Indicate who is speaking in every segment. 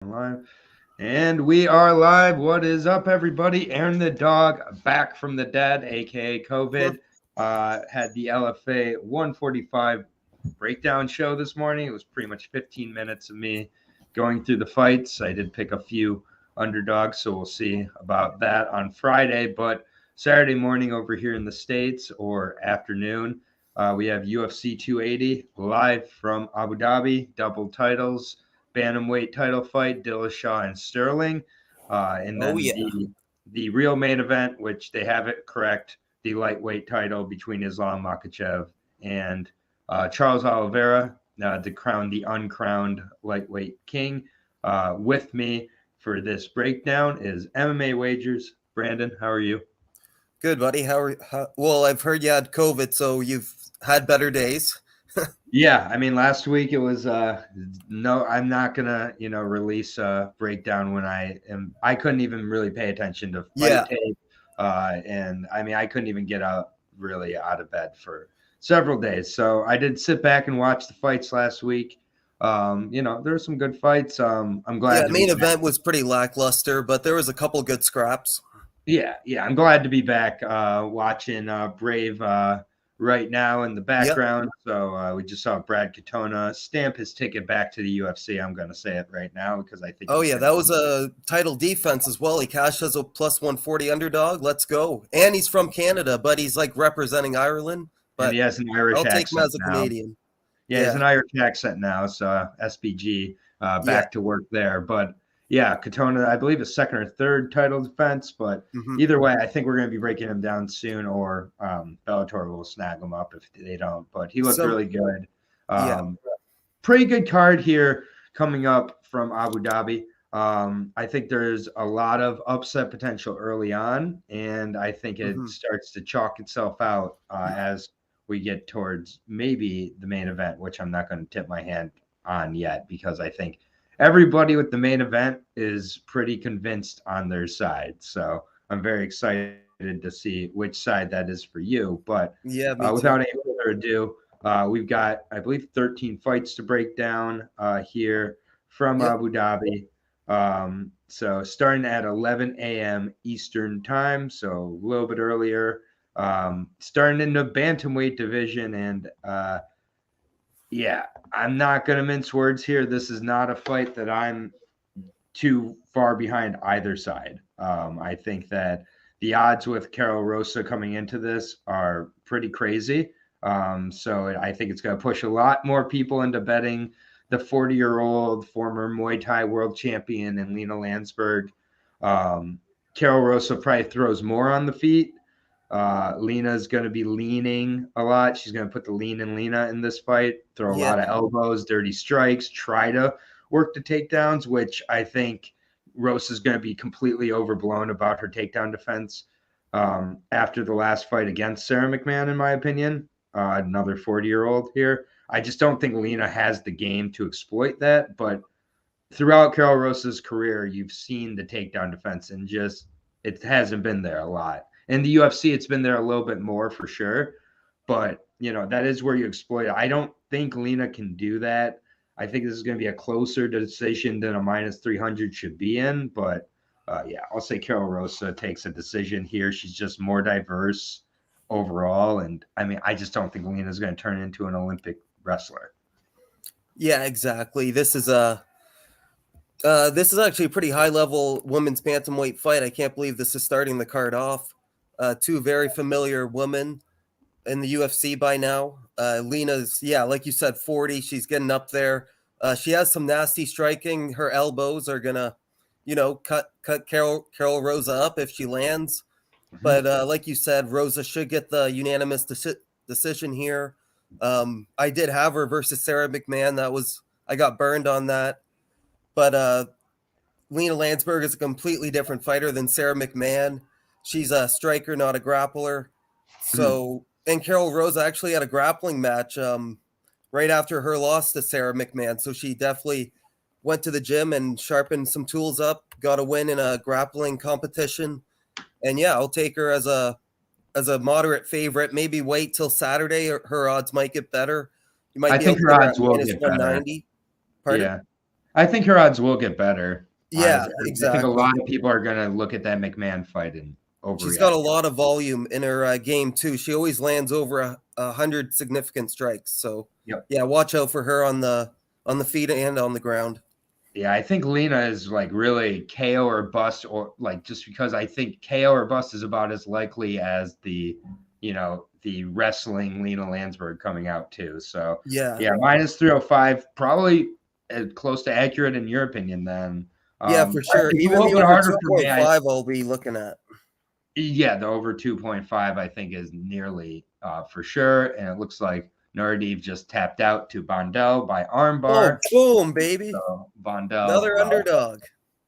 Speaker 1: Live. And we are live. What is up, everybody? Aaron the dog back from the dead, aka COVID. Had the LFA 145 breakdown show this morning. It was pretty much 15 minutes of me going through the fights. I did pick a few underdogs, so we'll see about that on Friday. But Saturday morning over here in the States or afternoon, we have UFC 280 live from Abu Dhabi, double titles. Bantamweight title fight, Dillashaw and Sterling, and then the real main event, which they have it correct, the lightweight title between Islam Makhachev and Charles Oliveira to crown the uncrowned lightweight king. With me for this breakdown is MMA Wagers. Brandon, how are you?
Speaker 2: Good, buddy. Well, I've heard you had COVID, so you've had better days.
Speaker 1: Yeah, I mean, last week it was no, I'm not gonna release a breakdown when I couldn't even really pay attention to fight tape, and I mean I couldn't even get out of bed for several days. So I did sit back and watch the fights last week. There were some good fights. I'm glad.
Speaker 2: Yeah, the main event was pretty lackluster, but there was a couple good scraps.
Speaker 1: Yeah, I'm glad to be back watching Brave right now in the background. Yep. So we just saw Brad Katona stamp his ticket back to the UFC. I'm going to say it right now because I think.
Speaker 2: Oh, yeah, that was a title defense as well. He cashed as a plus 140 underdog. Let's go. And he's from Canada, but he's like representing Ireland. But
Speaker 1: and he has an Irish accent.
Speaker 2: I'll take him as a Canadian.
Speaker 1: Yeah, he's an Irish accent now. So SBG back to work there. But yeah, Katona, I believe, is second or third title defense, but either way, I think we're going to be breaking him down soon, or Bellator will snag him up if they don't. But he looked really good. Pretty good card here coming up from Abu Dhabi. I think there's a lot of upset potential early on, and I think it starts to chalk itself out as we get towards maybe the main event, which I'm not going to tip my hand on yet because I think everybody with the main event is pretty convinced on their side. So I'm very excited to see which side that is for you. But without any further ado, we've got, I believe, 13 fights to break down here from Abu Dhabi. So starting at 11 a.m. Eastern time, so a little bit earlier. Starting in the bantamweight division, and I'm not going to mince words here. This is not a fight that I'm too far behind either side. I think that the odds with Carol Rosa coming into this are pretty crazy. So I think it's going to push a lot more people into betting the 40-year-old former Muay Thai world champion and Lena Landsberg. Carol Rosa probably throws more on the feet. Lena's going to be leaning a lot. She's going to put the lean in Lena in this fight, throw a lot of elbows, dirty strikes, try to work the takedowns, which I think Rosa's going to be completely overblown about her takedown defense after the last fight against Sarah McMahon, in my opinion, another 40-year-old here. I just don't think Lena has the game to exploit that, but throughout Carol Rosa's career, you've seen the takedown defense and just it hasn't been there a lot. In the UFC, it's been there a little bit more for sure, but that is where you exploit it. I don't think Lena can do that. I think this is going to be a closer decision than a minus 300 should be in, but I'll say Carol Rosa takes a decision here. She's just more diverse overall, and I mean, I just don't think Lena's going to turn into an Olympic wrestler.
Speaker 2: Yeah, exactly. This is actually a pretty high-level women's bantamweight fight. I can't believe this is starting the card off. Two very familiar women in the UFC by now. Lena's, like you said, 40. She's getting up there. She has some nasty striking. Her elbows are gonna, cut Carol Rosa up if she lands. But like you said, Rosa should get the unanimous decision here. I did have her versus Sarah McMahon. I got burned on that. But Lena Landsberg is a completely different fighter than Sarah McMahon. She's a striker, not a grappler. So, and Carol Rosa actually had a grappling match right after her loss to Sarah McMahon. So she definitely went to the gym and sharpened some tools up, got a win in a grappling competition. And I'll take her as a moderate favorite. Maybe wait till Saturday. Her odds might get better. You might
Speaker 1: I think her odds will get better.
Speaker 2: 190. Pardon?
Speaker 1: Yeah. I think her odds will get better.
Speaker 2: Yeah,
Speaker 1: I
Speaker 2: exactly.
Speaker 1: think a lot of people are going to look at that McMahon fight and overreact.
Speaker 2: She's got a lot of volume in her game too. She always lands over 100 significant strikes. So yeah, watch out for her on the feet and on the ground.
Speaker 1: Yeah, I think Lena is like really KO or bust, or like just because I think KO or bust is about as likely as the wrestling Lena Landsberg coming out too. So yeah, minus 305, probably close to accurate in your opinion then.
Speaker 2: Yeah, for sure. Even the over 2.5 I'll be looking at.
Speaker 1: Yeah, the over 2.5 I think is nearly for sure. And it looks like Muradov just tapped out to Bondel by armbar.
Speaker 2: Oh, boom, baby.
Speaker 1: So Bondel.
Speaker 2: Another underdog.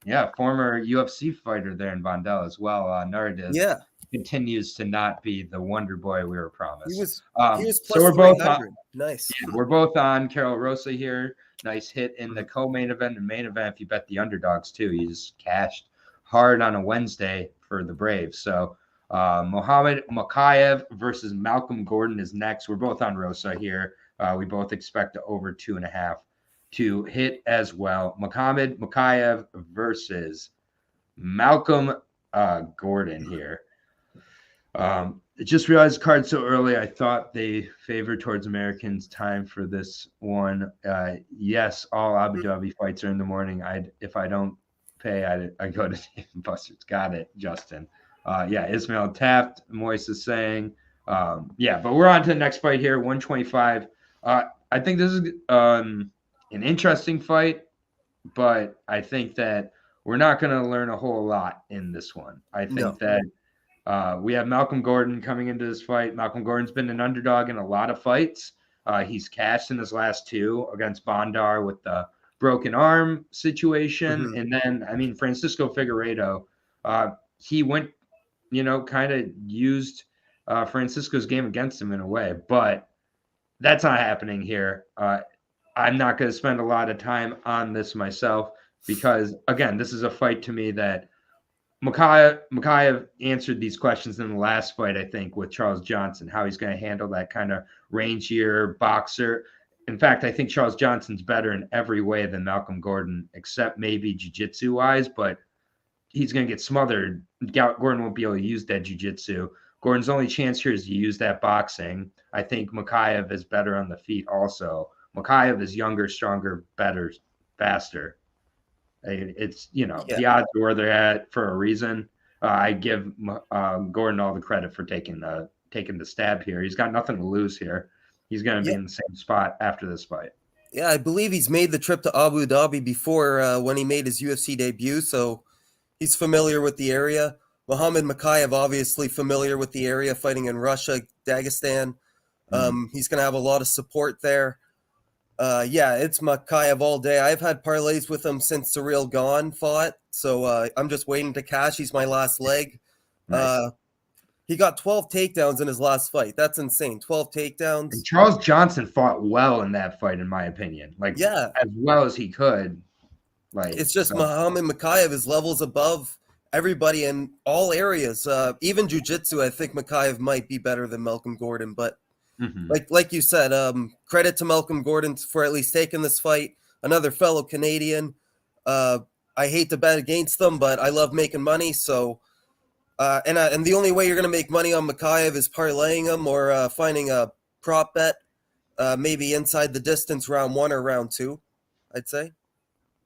Speaker 1: Yeah, former UFC fighter there in Bondel as well. Muradov continues to not be the wonder boy we were promised.
Speaker 2: He was plus
Speaker 1: so we're both
Speaker 2: on, nice.
Speaker 1: Yeah, we're both on Carol Rosa here. Nice hit in the co-main event and main event. If you bet the underdogs too, you just cashed hard on a Wednesday for the Braves. So Mokaev versus Malcolm Gordon is next. We're both on Rosa here. We both expect the over 2.5 to hit as well. Mokaev versus Malcolm Gordon here. Just realized the card so early. I thought they favored towards Americans. Time for this one. Yes, all Abu Dhabi fights are in the morning. If I don't pay, I go to Dave & Buster's. Got it, Justin. Ismail Taft, Moise is saying. But we're on to the next fight here, 125. I think this is an interesting fight, but I think that we're not going to learn a whole lot in this one. I think that we have Malcolm Gordon coming into this fight. Malcolm Gordon's been an underdog in a lot of fights. He's cashed in his last two against Bondar with the broken arm situation. Mm-hmm. And then, Francisco Figueiredo, he went, kind of used Francisco's game against him in a way. But that's not happening here. I'm not going to spend a lot of time on this myself because, again, this is a fight to me that Mokaev answered these questions in the last fight, I think, with Charles Johnson, how he's going to handle that kind of rangier boxer. In fact, I think Charles Johnson's better in every way than Malcolm Gordon, except maybe jiu-jitsu wise, but he's going to get smothered. Gordon won't be able to use that jiu-jitsu. Gordon's only chance here is to use that boxing. I think Mokaev is better on the feet also. Mokaev is younger, stronger, better, faster. It's, the odds are where they're at for a reason. I give Gordon all the credit for taking the stab here. He's got nothing to lose here. He's going to be in the same spot after this fight.
Speaker 2: Yeah, I believe he's made the trip to Abu Dhabi before when he made his UFC debut, so he's familiar with the area. Muhammad Mokaev, obviously familiar with the area, fighting in Russia, Dagestan. He's going to have a lot of support there. It's Mokaev all day. I've had parlays with him since Cyril Gane fought, so I'm just waiting to cash. He's my last leg. Nice. He got 12 takedowns in his last fight. That's insane. 12 takedowns.
Speaker 1: And Charles Johnson fought well in that fight, in my opinion. As well as he could.
Speaker 2: It's just Muhammad Mokaev is levels above everybody in all areas. Even jiu-jitsu, I think Mokaev might be better than Malcolm Gordon, but like you said, credit to Malcolm Gordon for at least taking this fight. Another fellow Canadian. I hate to bet against them, but I love making money. So, and the only way you're going to make money on Mokaev is parlaying him or finding a prop bet, maybe inside the distance round 1 or round 2, I'd say.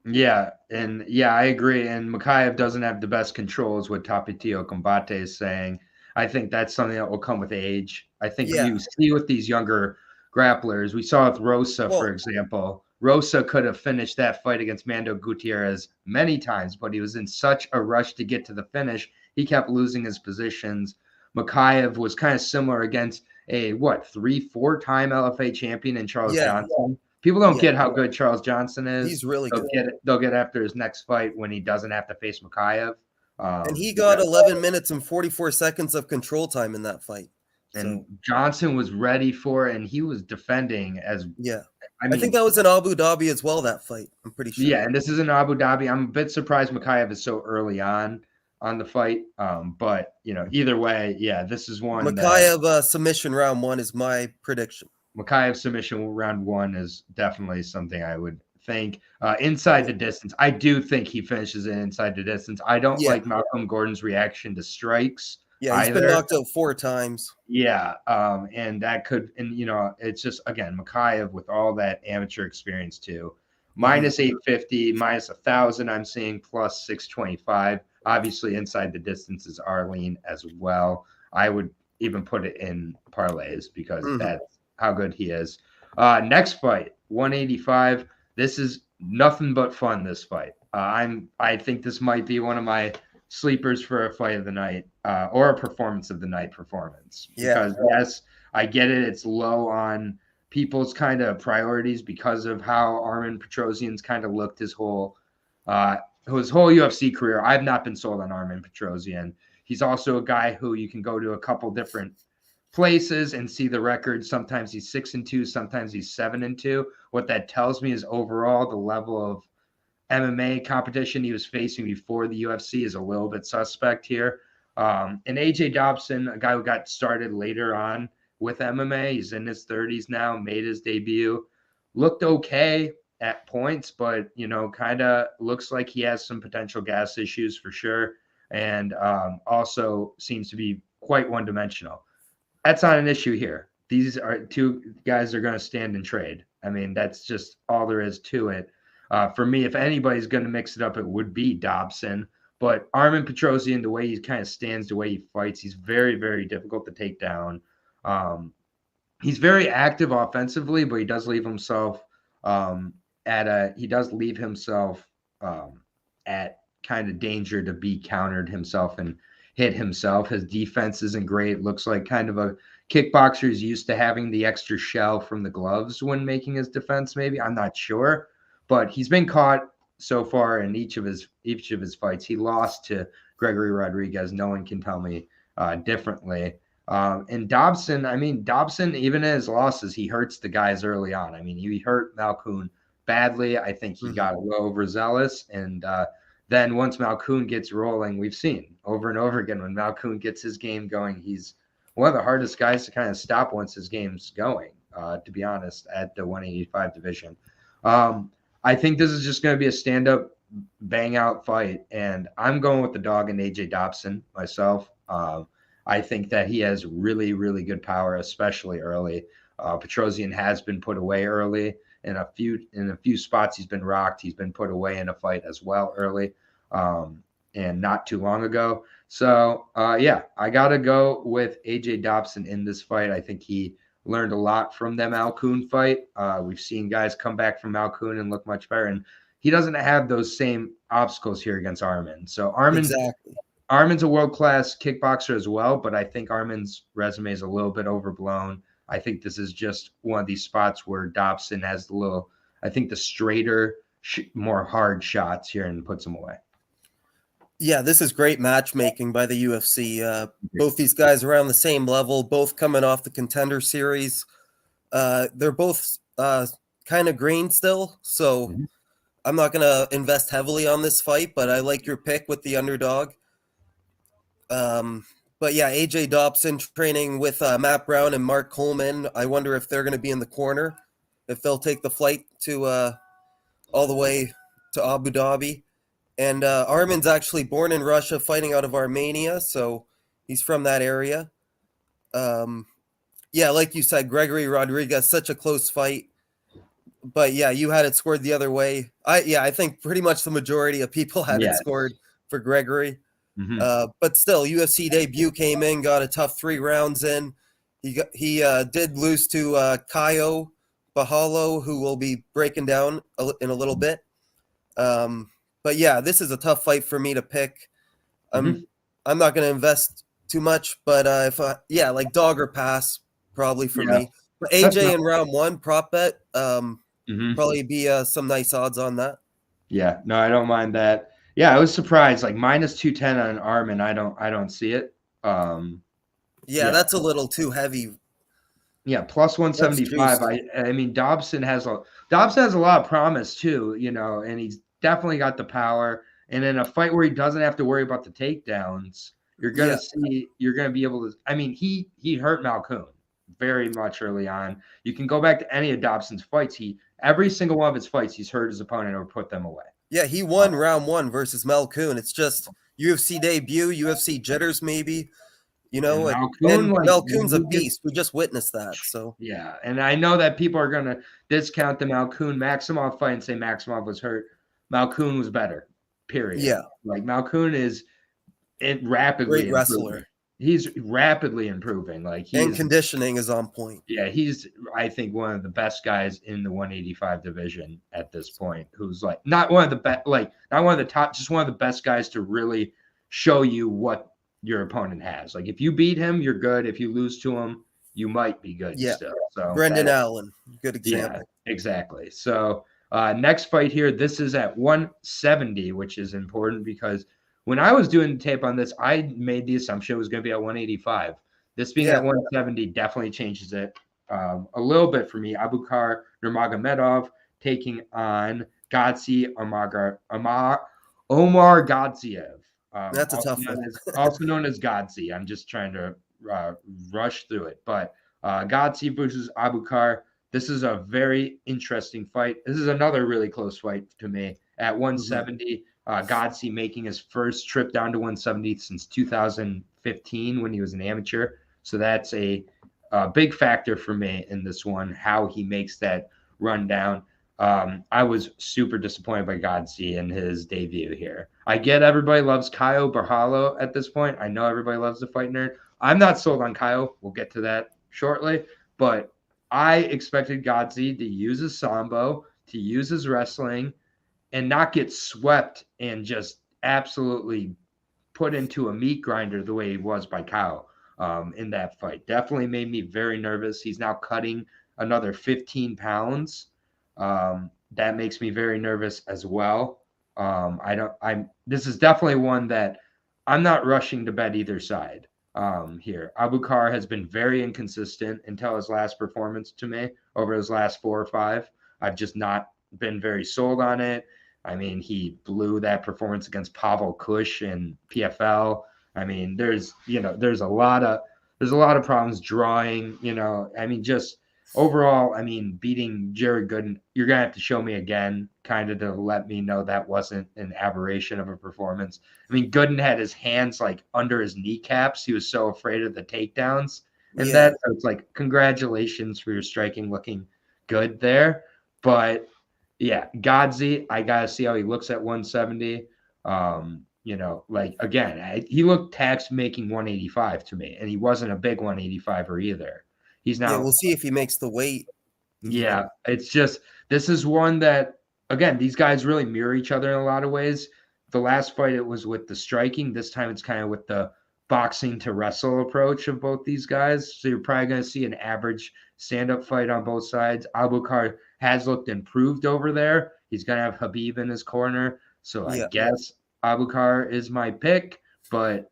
Speaker 1: Yeah, I agree. And Mokaev doesn't have the best controls, what Tapatio Combate is saying. I think that's something that will come with age. I think you see with these younger grapplers, we saw with Rosa, for example. Rosa could have finished that fight against Mando Gutierrez many times, but he was in such a rush to get to the finish. He kept losing his positions. Mokaev was kind of similar against a 3-4 time LFA champion in Charles Johnson. People don't get how good Charles Johnson is.
Speaker 2: He's really good.
Speaker 1: They'll get after his next fight when he doesn't have to face Mokaev.
Speaker 2: And he got 11 minutes and 44 seconds of control time in that fight.
Speaker 1: And Johnson was ready for it, and he was defending as
Speaker 2: I think that was in Abu Dhabi as well, that fight. I'm pretty sure.
Speaker 1: Yeah, and this is in Abu Dhabi. I'm a bit surprised Mokaev is so early on the fight. But, either way, this is one.
Speaker 2: Mokaev submission round 1 is my prediction.
Speaker 1: Mokaev submission round 1 is definitely something I would think. Inside the distance, I do think he finishes it inside the distance. I don't like Malcolm Gordon's reaction to strikes.
Speaker 2: Yeah, he's been knocked out 4 times.
Speaker 1: Yeah, and that could, and it's just, again, Mokaev with all that amateur experience too. Minus 850, minus 1,000. I'm seeing plus 625. Obviously, inside the distance is Arlene as well. I would even put it in parlays because that's how good he is. Next fight, 185. This is nothing but fun. This fight. I think this might be one of my sleepers for a fight of the night or a performance of the night performance. Because yes, I get it. It's low on people's kind of priorities because of how Armen Petrosyan's kind of looked his whole UFC career. I've not been sold on Armen Petrosyan. He's also a guy who you can go to a couple different places and see the record. Sometimes he's 6-2, sometimes he's 7-2. What that tells me is overall the level of MMA competition he was facing before the UFC is a little bit suspect here. And AJ Dobson, a guy who got started later on with MMA, he's in his 30s now, made his debut, looked okay at points, but kind of looks like he has some potential gas issues for sure, and also seems to be quite one-dimensional. That's not an issue here. These are 2 guys that are going to stand and trade. I mean, that's just all there is to it. For me, if anybody's going to mix it up, it would be Dobson. But Armen Petrosyan, the way he kind of stands, the way he fights, he's very, very difficult to take down. He's very active offensively, but he does leave himself at kind of danger to be countered himself and hit himself. His defense isn't great. Looks like kind of a kickboxer is used to having the extra shell from the gloves when making his defense. Maybe, I'm not sure, but he's been caught so far in each of his fights. He lost to Gregory Rodriguez. No one can tell me differently. And Dobson, even in his losses, he hurts the guys early on. I mean, he hurt Malkoun badly. I think he got a little overzealous. And then once Malkoun gets rolling, we've seen over and over again when Malkoun gets his game going, he's one of the hardest guys to kind of stop once his game's going, to be honest, at the 185 division. I think this is just going to be a stand-up, bang-out fight, and I'm going with the dog and AJ Dobson myself. I think that he has really, really good power, especially early. Petrosyan has been put away early. In a few spots, he's been rocked. He's been put away in a fight as well early, and not too long ago. So, I got to go with AJ Dobson in this fight. I think he learned a lot from the Malkoun fight. We've seen guys come back from Malkoun and look much better, and he doesn't have those same obstacles here against Armen. So Armen's a world-class kickboxer as well, but I think Armen's resume is a little bit overblown. I think this is just one of these spots where Dobson has the straighter, more hard shots here and puts him away.
Speaker 2: Yeah, this is great matchmaking by the UFC. Both these guys are around the same level, both coming off the Contender Series. They're both kind of green still, so I'm not going to invest heavily on this fight, but I like your pick with the underdog. But yeah, AJ Dobson training with Matt Brown and Mark Coleman. I wonder if they're going to be in the corner, if they'll take the flight to all the way to Abu Dhabi. And Armen's actually born in Russia, fighting out of Armenia, so he's from that area. Like you said, Gregory Rodriguez, such a close fight. But yeah, you had it scored the other way. I think pretty much the majority of people had it scored for Gregory. But still, UFC debut came in, got a tough 3 rounds in. He did lose to Caio Borralho, who will be breaking down in a little bit. But yeah, this is a tough fight for me to pick. I'm not going to invest too much, but like dog or pass probably for me. But AJ in round 1 prop bet, probably be some nice odds on that.
Speaker 1: Yeah, no, I don't mind that. Yeah, I was surprised. Like minus 210 on Armen, I don't see it.
Speaker 2: That's a little too heavy.
Speaker 1: Yeah, plus 175. I mean, Dobson has a lot of promise too, and he's definitely got the power. And in a fight where he doesn't have to worry about the takedowns, you're gonna be able to. I mean, he hurt Malkoun. very much early on. You can go back to any of Dobson's fights. Every single one of his fights, he's hurt his opponent or put them away.
Speaker 2: Yeah, he won round 1 versus Malkoun. It's just UFC debut, UFC jitters, maybe. You know, and Malkoun's a beast. We just witnessed that. So
Speaker 1: yeah, and I know that people are gonna discount the Malkoun Maximov fight and say Maximov was hurt. Malkoun was better. Period.
Speaker 2: Yeah,
Speaker 1: like Malkoun is rapidly
Speaker 2: great wrestler.
Speaker 1: He's rapidly improving. Like
Speaker 2: and conditioning is on point.
Speaker 1: Yeah, he's I think one of the best guys in the 185 division at this point. Who's like not one of the best, like not one of the top, just one of the best guys to really show you what your opponent has. Like if you beat him, you're good. If you lose to him, you might be good still. So
Speaker 2: Brendan Allen, good example.
Speaker 1: Yeah, exactly. So next fight here, this is at 170, which is important because when I was doing the tape on this, I made the assumption it was going to be at 185. This being at 170 definitely changes it a little bit for me. Abubakar Nurmagomedov taking on Gadzhi Omargadzhiev.
Speaker 2: That's a tough one.
Speaker 1: Also known as Gadzhi. I'm just trying to rush through it. But Gadzhi versus Abubakar. This is a very interesting fight. This is another really close fight to me. At 170, Gadzhi making his first trip down to 170 since 2015 when he was an amateur. So that's a big factor for me in this one, how he makes that run down. I was super disappointed by Gadzhi in his debut here. I get everybody loves Caio Borralho at this point. I know everybody loves the fight nerd. I'm not sold on Caio. We'll get to that shortly. But I expected Gadzhi to use his sambo, to use his wrestling, and not get swept and just absolutely put into a meat grinder the way he was by Caio in that fight. Definitely made me very nervous. He's now cutting another 15 pounds. That makes me very nervous as well. This is definitely one that I'm not rushing to bet either side here. Abubakar has been very inconsistent until his last performance to me over his last 4 or 5. I've just not been very sold on it. I mean, he blew that performance against Pavel Kush in PFL. I mean, there's a lot of problems drawing, I mean, just overall, I mean, beating Jared Gooden, you're going to have to show me again kind of to let me know that wasn't an aberration of a performance. I mean, Gooden had his hands like under his kneecaps. He was so afraid of the takedowns. And so it's like, congratulations for your striking looking good there. But yeah, Gadzhi, I got to see how he looks at 170. Like again, he looked taxed making 185 to me, and he wasn't a big 185er either. He's now.
Speaker 2: Yeah, we'll see if he makes the weight.
Speaker 1: Yeah, it's just this is one that again these guys really mirror each other in a lot of ways. The last fight it was with the striking. This time it's kind of with the boxing to wrestle approach of both these guys. So you're probably going to see an average stand-up fight on both sides. Abubakar has looked improved over there. He's going to have Khabib in his corner. So I guess Abubakar is my pick. But,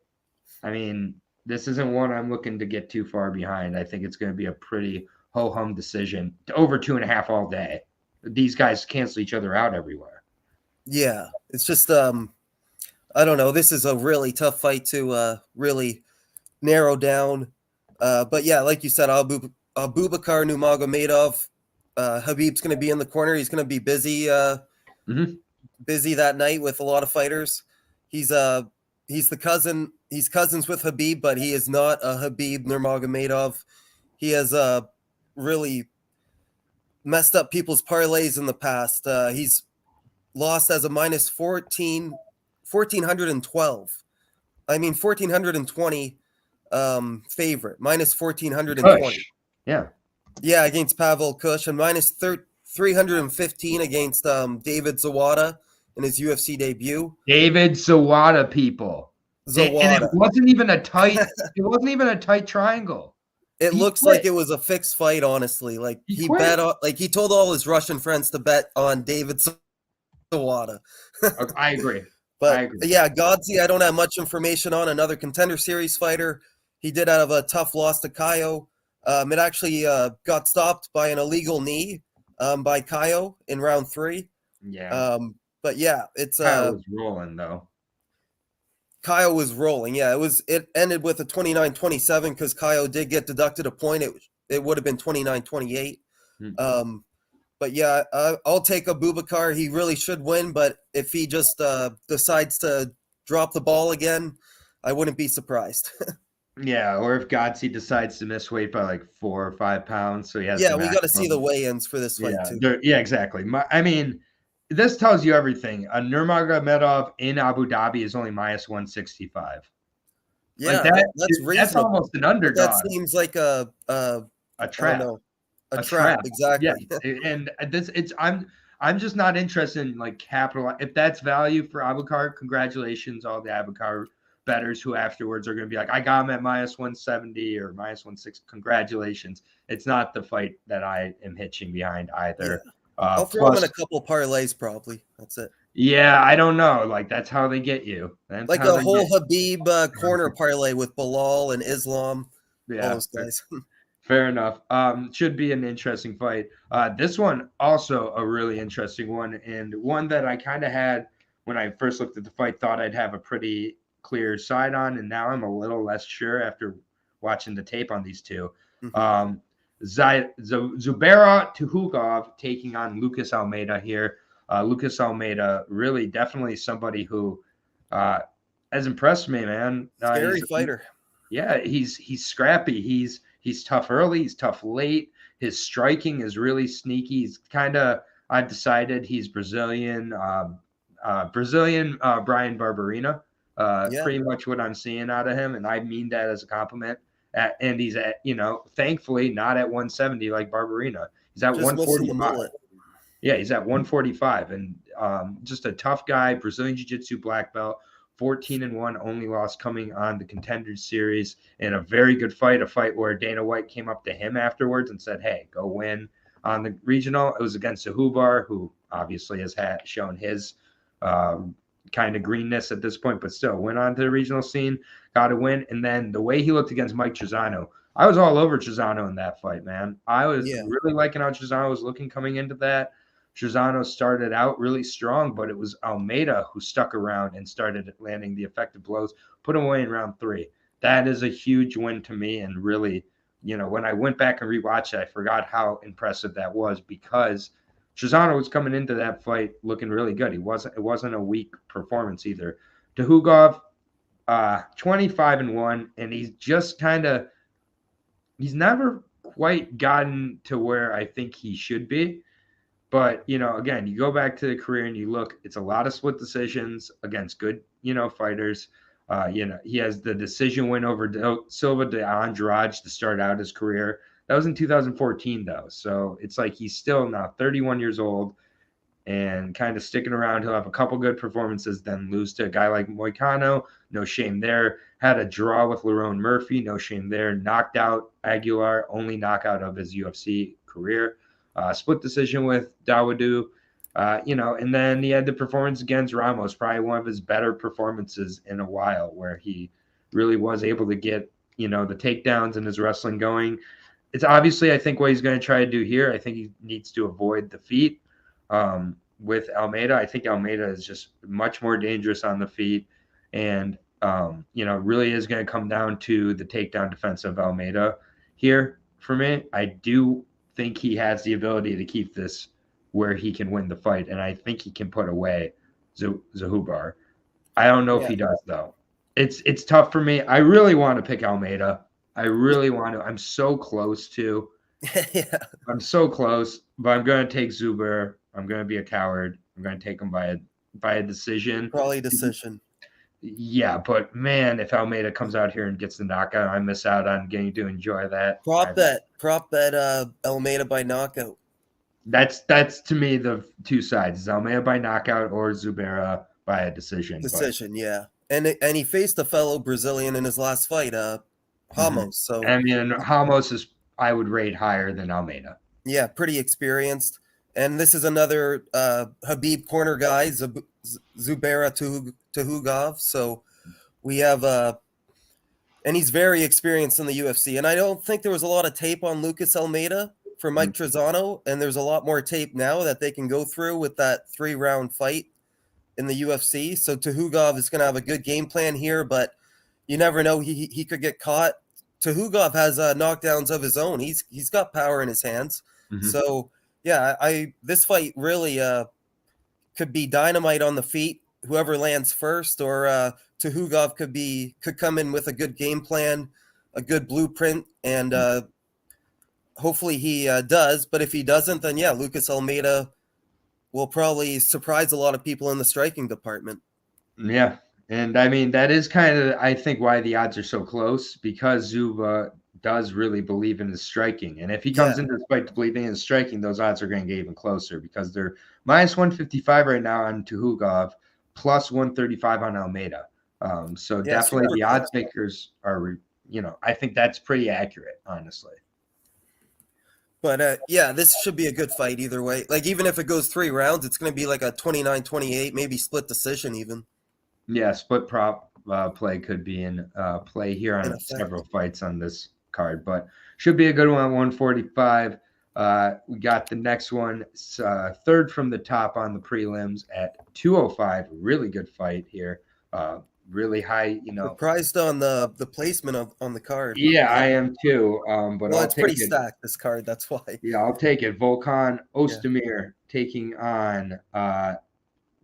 Speaker 1: I mean, this isn't one I'm looking to get too far behind. I think it's going to be a pretty ho-hum decision. Over 2.5 all day. These guys cancel each other out everywhere.
Speaker 2: Yeah, it's just I don't know. This is a really tough fight to really narrow down. But yeah, like you said, Abubakar Nurmagomedov, Khabib's going to be in the corner. He's going to be busy, busy that night with a lot of fighters. He's the cousin. He's cousins with Khabib, but he is not a Khabib Nurmagomedov. He has really messed up people's parlays in the past. He's lost as a minus 1,412. I mean, 1,420 favorite, minus 1,420.
Speaker 1: Yeah.
Speaker 2: Yeah, against Pavel Kush, and minus 315 against David Zawada in his UFC debut.
Speaker 1: David Zawada, people.
Speaker 2: Zawada.
Speaker 1: And it wasn't even a tight. It wasn't even a tight triangle.
Speaker 2: It looks like it was a fixed fight, honestly. Like he bet on, like he told all his Russian friends to bet on David Zawada.
Speaker 1: I agree.
Speaker 2: But yeah, Gadzhi, I don't have much information on. Another Contender Series fighter. He did have a tough loss to Caio. It actually got stopped by an illegal knee by Caio in round 3.
Speaker 1: Yeah.
Speaker 2: But yeah, it's
Speaker 1: Caio was rolling though.
Speaker 2: Caio was rolling. Yeah, it ended with a 29-27 because Caio did get deducted a point. it would have been 29-28.
Speaker 1: Mm.
Speaker 2: But yeah, I'll take Abubakar. He really should win, but if he just decides to drop the ball again, I wouldn't be surprised.
Speaker 1: Yeah, or if Gadzhi decides to miss weight by like 4 or 5 pounds, so he has
Speaker 2: Yeah,
Speaker 1: the
Speaker 2: we got to see the
Speaker 1: maximum.
Speaker 2: weigh-ins for this fight too.
Speaker 1: Yeah, exactly. I mean, this tells you everything. A Nurmagomedov in Abu Dhabi is only minus 165.
Speaker 2: Yeah,
Speaker 1: Like
Speaker 2: that's reasonable.
Speaker 1: that's almost an
Speaker 2: But
Speaker 1: underdog.
Speaker 2: that seems like a
Speaker 1: trap.
Speaker 2: I don't know, a trap. Exactly.
Speaker 1: Yeah, and I'm just not interested in like capital. If that's value for Abubakar, congratulations, all the Abubakar bettors who afterwards are going to be like, I got him at minus 170 or minus 160. Congratulations. It's not the fight that I am hitching behind either.
Speaker 2: Yeah. I'll throw him in a couple parlays probably. That's it.
Speaker 1: Yeah, I don't know. Like that's how they get you. That's
Speaker 2: like a whole Habib corner parlay with Belal and Islam.
Speaker 1: Yeah,
Speaker 2: all those guys.
Speaker 1: Fair enough. Should be an interesting fight. This one also a really interesting one, and one that I kind of had when I first looked at the fight, thought I'd have a pretty clear side on, and now I'm a little less sure after watching the tape on these two. Mm-hmm. Zubaira Tukhugov taking on Lucas Almeida here. Lucas Almeida, really definitely somebody who has impressed me, man.
Speaker 2: Scary fighter.
Speaker 1: Yeah, he's scrappy. He's tough early. He's tough late. His striking is really sneaky. He's I've decided he's Brazilian. Brazilian Brian Barberena. Pretty much what I'm seeing out of him, and I mean that as a compliment. And he's at, thankfully not at 170 like Barberena. He's at 145. Yeah, he's at 145, and just a tough guy. Brazilian Jiu-Jitsu black belt. 14-1, only loss coming on the Contenders Series, in a very good fight, a fight where Dana White came up to him afterwards and said, hey, go win on the regional. It was against Zubaira, who obviously has shown his kind of greenness at this point, but still went on to the regional scene, got a win. And then the way he looked against Mike Trizano, I was all over Trizano in that fight, man. I was really liking how Trizano was looking coming into that. Trizano started out really strong, but it was Almeida who stuck around and started landing the effective blows, put him away in round 3. That is a huge win to me. And really, when I went back and rewatched it, I forgot how impressive that was, because Trizano was coming into that fight looking really good. It wasn't a weak performance either. Tukhugov, 25-1, and he's just he's never quite gotten to where I think he should be. But, again, you go back to the career and you look, it's a lot of split decisions against good, fighters. He has the decision win over Silva de Andrade to start out his career. That was in 2014, though. So it's like he's still now 31 years old and kind of sticking around. He'll have a couple good performances, then lose to a guy like Moicano. No shame there. Had a draw with Lerone Murphy. No shame there. Knocked out Aguilar, only knockout of his UFC career. Split decision with Dawodu, and then he had the performance against Ramos, probably one of his better performances in a while, where he really was able to get, the takedowns and his wrestling going. It's obviously, I think, what he's going to try to do here. I think he needs to avoid the feet with Almeida. I think Almeida is just much more dangerous on the feet, and, really is going to come down to the takedown defense of Almeida here for me. I do think he has the ability to keep this where he can win the fight, and I think he can put away Zubaira. I don't know if he does, though. It's tough for me. I really want to pick Almeida. I really want to. I'm so close to. I'm so close, but I'm going to take Zubaira. I'm going to be a coward. I'm going to take him by a decision.
Speaker 2: Probably decision.
Speaker 1: Yeah, but man, if Almeida comes out here and gets the knockout, I miss out on getting to enjoy that.
Speaker 2: Prop bet Almeida by knockout.
Speaker 1: That's to me the two sides: is Almeida by knockout or Zubaira by a decision.
Speaker 2: Yeah. And he faced a fellow Brazilian in his last fight, Ramos.
Speaker 1: Mm-hmm. So Ramos is, I would rate higher than Almeida.
Speaker 2: Yeah, pretty experienced. And this is another Habib corner guy, Zubaira Tukhugov. So we have and he's very experienced in the UFC. And I don't think there was a lot of tape on Lucas Almeida for Mike Trizano, and there's a lot more tape now that they can go through with that 3-round fight in the UFC. So Tukhugov is going to have a good game plan here, but you never know. He could get caught Tukhugov has knockdowns of his own. He's got power in his hands.
Speaker 1: Mhm.
Speaker 2: So yeah, this fight really could be dynamite on the feet. Whoever lands first, or Tukhugov could come in with a good game plan, a good blueprint, and hopefully he does. But if he doesn't, then yeah, Lucas Almeida will probably surprise a lot of people in the striking department.
Speaker 1: Yeah. And I mean, that is kind of, I think, why the odds are so close, because Zuba does really believe in his striking. And if he comes into this fight to believe in his striking, those odds are going to get even closer, because they're minus 155 right now on Tukhugov, plus 135 on Almeida. So definitely the odds makers are, I think that's pretty accurate, honestly.
Speaker 2: But yeah, this should be a good fight either way. Like, even if it goes 3 rounds, it's going to be like a 29-28, maybe split decision even.
Speaker 1: Yeah, split prop play could be in play here on several fights on this card, but should be a good one at 145. We got the next one, third from the top on the prelims at 205. Really good fight here. Really high,
Speaker 2: Surprised on the placement on the card.
Speaker 1: Yeah, I am too. But
Speaker 2: well, it's pretty stacked, this card. That's why.
Speaker 1: Yeah, I'll take it. Volkan Oezdemir taking on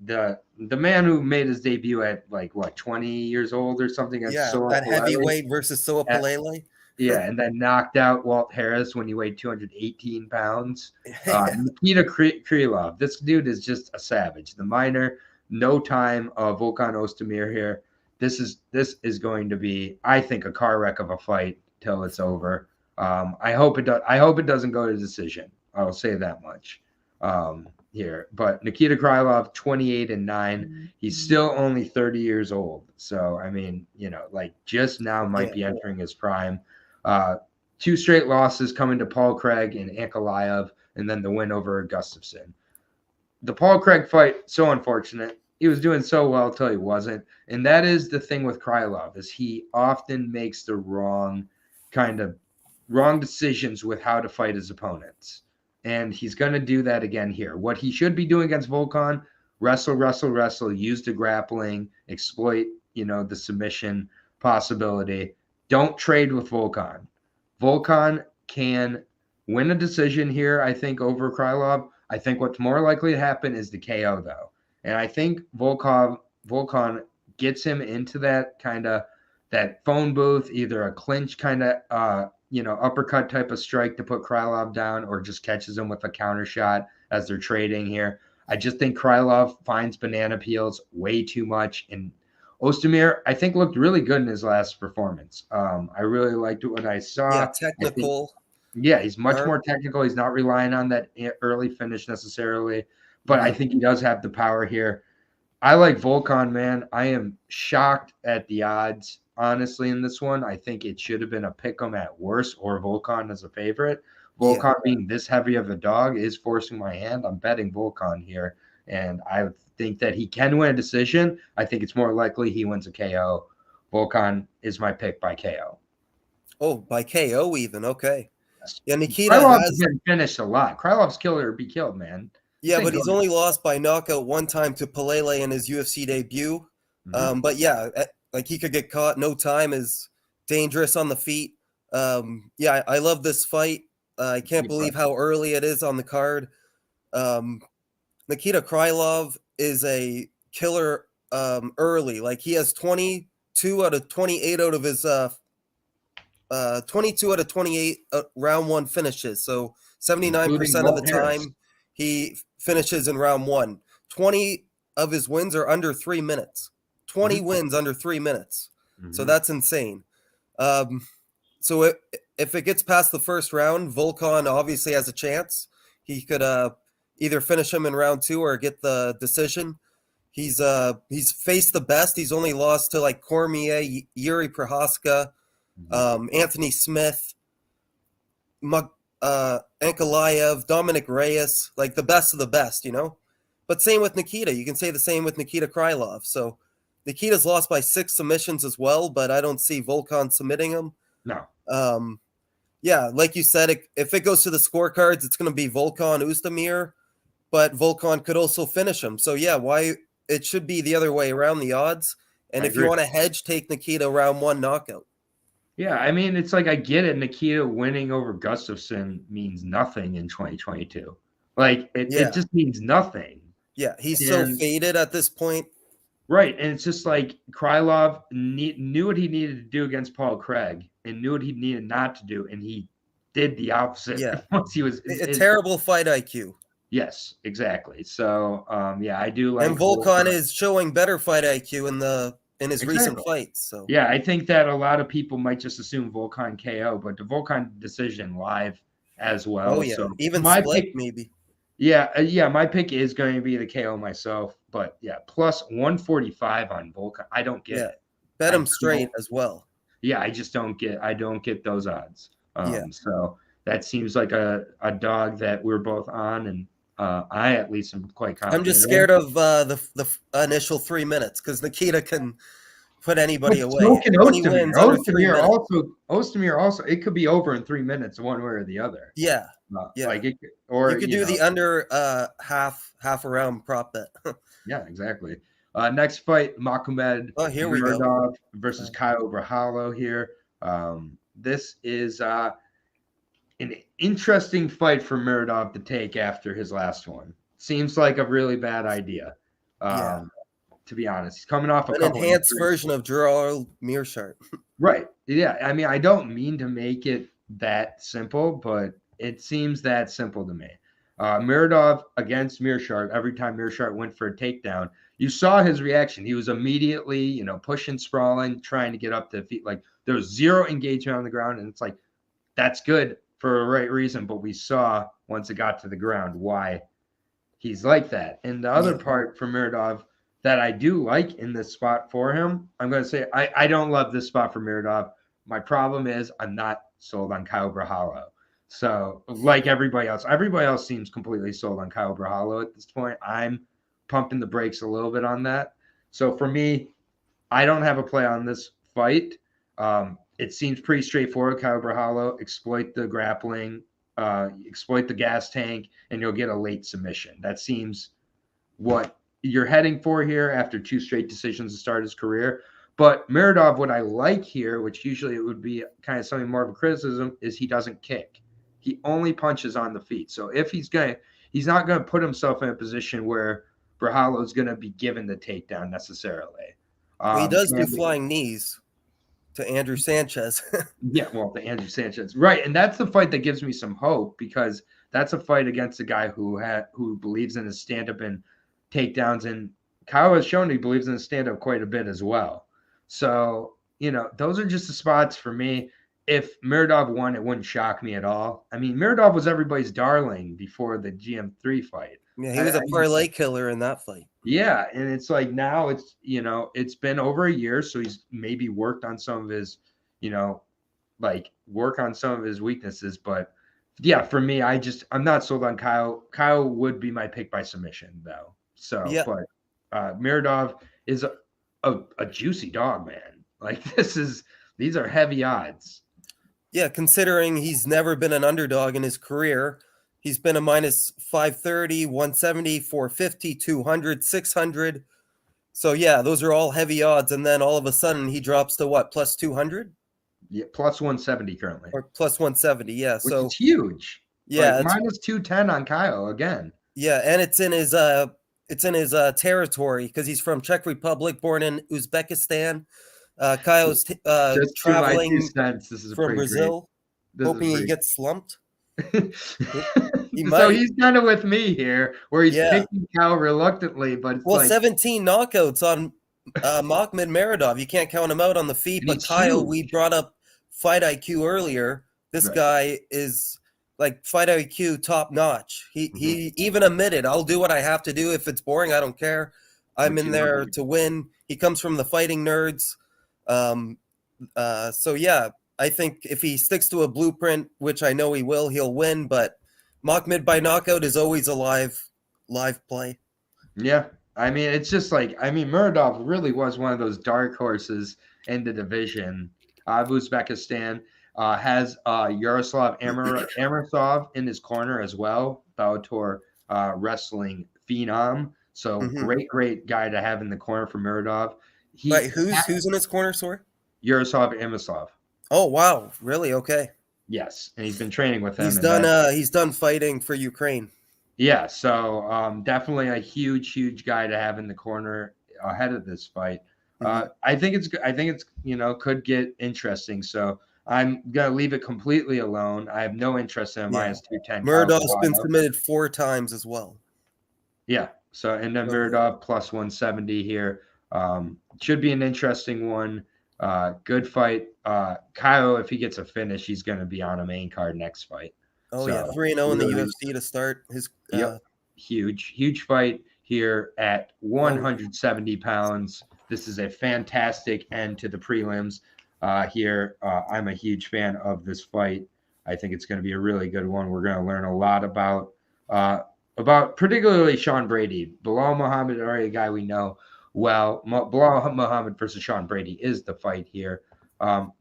Speaker 1: the man who made his debut at 20 years old or something.
Speaker 2: That heavyweight versus Soa Pelele.
Speaker 1: Yeah, and then knocked out Walt Harris when he weighed 218 pounds. Nikita Krylov. This dude is just a savage. The minor, no time. Volkan Oezdemir here. This is going to be, I think, a car wreck of a fight till it's over. I hope it doesn't go to decision. I'll say that much. Here, but Nikita Krylov, 28-9. He's still only 30 years old. So I mean, just now might be entering his prime. 2 straight losses coming to Paul Craig and Ankalaev, and then the win over Gustafsson. The Paul Craig fight, so unfortunate. He was doing so well until he wasn't. And that is the thing with Krylov, is he often makes the wrong decisions with how to fight his opponents. And he's going to do that again here. What he should be doing against Volkan, wrestle, use the grappling, exploit, the submission possibility. Don't trade with Volkan. Volkan can win a decision here, I think, over Krylov. I think what's more likely to happen is the KO, though. And I think Volkan gets him into that phone booth, either a clinch uppercut type of strike to put Krylov down, or just catches him with a counter shot as they're trading here. I just think Krylov finds banana peels way too much. And Oezdemir, I think, looked really good in his last performance. I really liked what I saw.
Speaker 2: Yeah, technical.
Speaker 1: He's much more technical. He's not relying on that early finish necessarily, but I think he does have the power here. I like Volkan, man. I am shocked at the odds, honestly, in this one. I think it should have been a pick 'em at worst, or Volkan as a favorite. Volkan being this heavy of a dog is forcing my hand. I'm betting Volkan here, and I think that he can win a decision. I think it's more likely he wins a KO. Volkan is my pick by KO.
Speaker 2: Oh, by KO even. Okay. Yeah, Nikita
Speaker 1: Krylov's been finished a lot. Krylov's killer or be killed, man.
Speaker 2: Yeah, but he's only lost by knockout one time to Pelele in his UFC debut. But yeah, like, he could get caught. No time, is dangerous on the feet. I love this fight. I can't believe how early it is on the card. Nikita Krylov is a killer early. Like, he has 22 out of 28 out of his 22 out of 28 round 1 finishes. So 79% of the time he finishes in round 1. 20 of his wins are under 3 minutes. 20 wins under 3 minutes. So that's insane. So if it gets past the first round, Volkan obviously has a chance. He could either finish him in round 2 or get the decision. He's faced the best. He's only lost to Cormier, Yuri Prohaska, Anthony Smith, Ankalaev, Dominic Reyes, the best of the best, But same with Nikita. You can say the same with Nikita Krylov. So Nikita's lost by 6 submissions as well, but I don't see Volkan submitting him.
Speaker 1: No.
Speaker 2: Like you said, if it goes to the scorecards, it's going to be Volkan Oezdemir, but Volkan could also finish him. So why it should be the other way around, the odds. And if you want to hedge, take Nikita round 1 knockout.
Speaker 1: Yeah, I mean, it's like I get it. Nikita winning over Gustafsson means nothing in 2022. Like it just means nothing.
Speaker 2: Yeah, he's so
Speaker 1: And
Speaker 2: faded at this point.
Speaker 1: right, and it's just like Krylov knew what he needed to do against Paul Craig and knew what he needed not to do, and he did the opposite.
Speaker 2: Yeah,
Speaker 1: Once he was
Speaker 2: a terrible fight IQ.
Speaker 1: Yes, exactly. So yeah, I do like
Speaker 2: And Volkan is showing better fight IQ in his recent fights. So
Speaker 1: yeah, I think that a lot of people might just assume Volkan KO, but the Volkan decision live as well.
Speaker 2: Oh yeah,
Speaker 1: so
Speaker 2: even
Speaker 1: my
Speaker 2: split
Speaker 1: pick,
Speaker 2: maybe.
Speaker 1: Yeah, my pick is going to be the KO myself, but yeah, plus 145 on Volkan. I don't get it.
Speaker 2: Bet him straight as well.
Speaker 1: Yeah, I just don't get those odds.
Speaker 2: Yeah.
Speaker 1: So that seems like a dog that we're both on, and I at least am quite confident.
Speaker 2: I'm just scared of the initial 3 minutes because Nikita can put anybody away.
Speaker 1: Oezdemir also, it could be over in 3 minutes, one way or the other.
Speaker 2: Yeah.
Speaker 1: Like you
Speaker 2: could do the under half a round prop bet.
Speaker 1: Yeah, exactly. Next fight, Makhmud
Speaker 2: Muradov
Speaker 1: versus Caio Borralho here. This is an interesting fight for Muradov to take after his last one. Seems like a really bad idea. To be honest, he's coming off
Speaker 2: an enhanced version of Gerald Meerschaert.
Speaker 1: Right. Yeah. I mean, I don't mean to make it that simple, but it seems that simple to me. Muradov against Meerschaert, every time Meerschaert went for a takedown, you saw his reaction. He was immediately, pushing, sprawling, trying to get up to feet. Like there was zero engagement on the ground. And it's like, that's good for a right reason. But we saw once it got to the ground why he's like that. And the other part for Muradov that I do like in this spot for him, I'm going to say I don't love this spot for Muradov. My problem is I'm not sold on Caio Borralho. So like everybody else seems completely sold on Caio Borralho at this point. I'm pumping the brakes a little bit on that. So for me, I don't have a play on this fight. It seems pretty straightforward. Caio Borralho, exploit the grappling, exploit the gas tank, and you'll get a late submission. That seems what you're heading for here after 2 straight decisions to start his career. But Muradov, what I like here, which usually it would be kind of something more of a criticism, is he doesn't kick. He only punches on the feet. So if he's not going to put himself in a position where Borralho is going to be given the takedown necessarily.
Speaker 2: He does do flying knees to Andrew Sanchez.
Speaker 1: Yeah, well, to Andrew Sanchez. Right, and that's the fight that gives me some hope because that's a fight against a guy who believes in his stand-up and takedowns, and Caio has shown he believes in his stand-up quite a bit as well. So, those are just the spots for me. If Muradov won, it wouldn't shock me at all. I mean, Muradov was everybody's darling before the GM3 fight.
Speaker 2: Yeah, he was a parlay killer in that fight.
Speaker 1: Yeah, and it's like now it's, it's been over a year, so he's maybe worked on some of his, work on some of his weaknesses. But yeah, for me, I'm not sold on Caio. Caio would be my pick by submission, though. So, yeah. But Muradov is a juicy dog, man. Like these are heavy odds.
Speaker 2: Yeah, considering he's never been an underdog in his career. He's been a minus 530, 170, 450, 200, 600. So, yeah, those are all heavy odds. And then all of a sudden he drops to what, plus 200?
Speaker 1: Yeah, plus 170 currently.
Speaker 2: Or plus 170, yeah.
Speaker 1: Which is huge.
Speaker 2: Yeah.
Speaker 1: Like minus 210 on Caio again.
Speaker 2: Yeah, and it's in his territory because he's from Czech Republic, born in Uzbekistan. Caio's traveling from Brazil, hoping he gets slumped.
Speaker 1: So he's kind of with me here, where he's picking Caio reluctantly, but it's
Speaker 2: 17 knockouts on Makhmud Muradov. You can't count him out on the feet. But Caio, we brought up fight IQ earlier. This guy is like fight IQ top notch. He even admitted, I'll do what I have to do. If it's boring, I don't care. I'm in there to win. He comes from the fighting nerds. So yeah, I think if he sticks to a blueprint, which I know he will, he'll win. But Makhmud by knockout is always a live play.
Speaker 1: Yeah. I mean, it's just Muradov really was one of those dark horses in the division. Uzbekistan has Yaroslav Amirasov in his corner as well, Bellator wrestling phenom. So great guy to have in the corner for Muradov.
Speaker 2: Wait, who's in his corner, sorry?
Speaker 1: Yaroslav Amirasov.
Speaker 2: Oh wow, really? Okay.
Speaker 1: Yes, and he's been training with him.
Speaker 2: He's
Speaker 1: and
Speaker 2: done.
Speaker 1: that-
Speaker 2: He's done fighting for Ukraine.
Speaker 1: Yeah, so definitely a huge guy to have in the corner ahead of this fight. I think it's could get interesting. So I'm gonna leave it completely alone. I have no interest in a minus 210.
Speaker 2: Muradov's been submitted 4 times as well.
Speaker 1: Yeah. So and then Muradov plus 170 here. Should be an interesting one. Good fight. Caio, if he gets a finish, he's going to be on a main card next fight.
Speaker 2: Oh
Speaker 1: so,
Speaker 2: yeah, 3-0 in the UFC to start his.
Speaker 1: Huge fight here at 170 pounds. This is a fantastic end to the prelims. Here, I'm a huge fan of this fight. I think it's going to be a really good one. We're going to learn a lot about particularly Sean Brady. Belal Muhammad, already a guy we know well. Belal Muhammad versus Sean Brady is the fight here.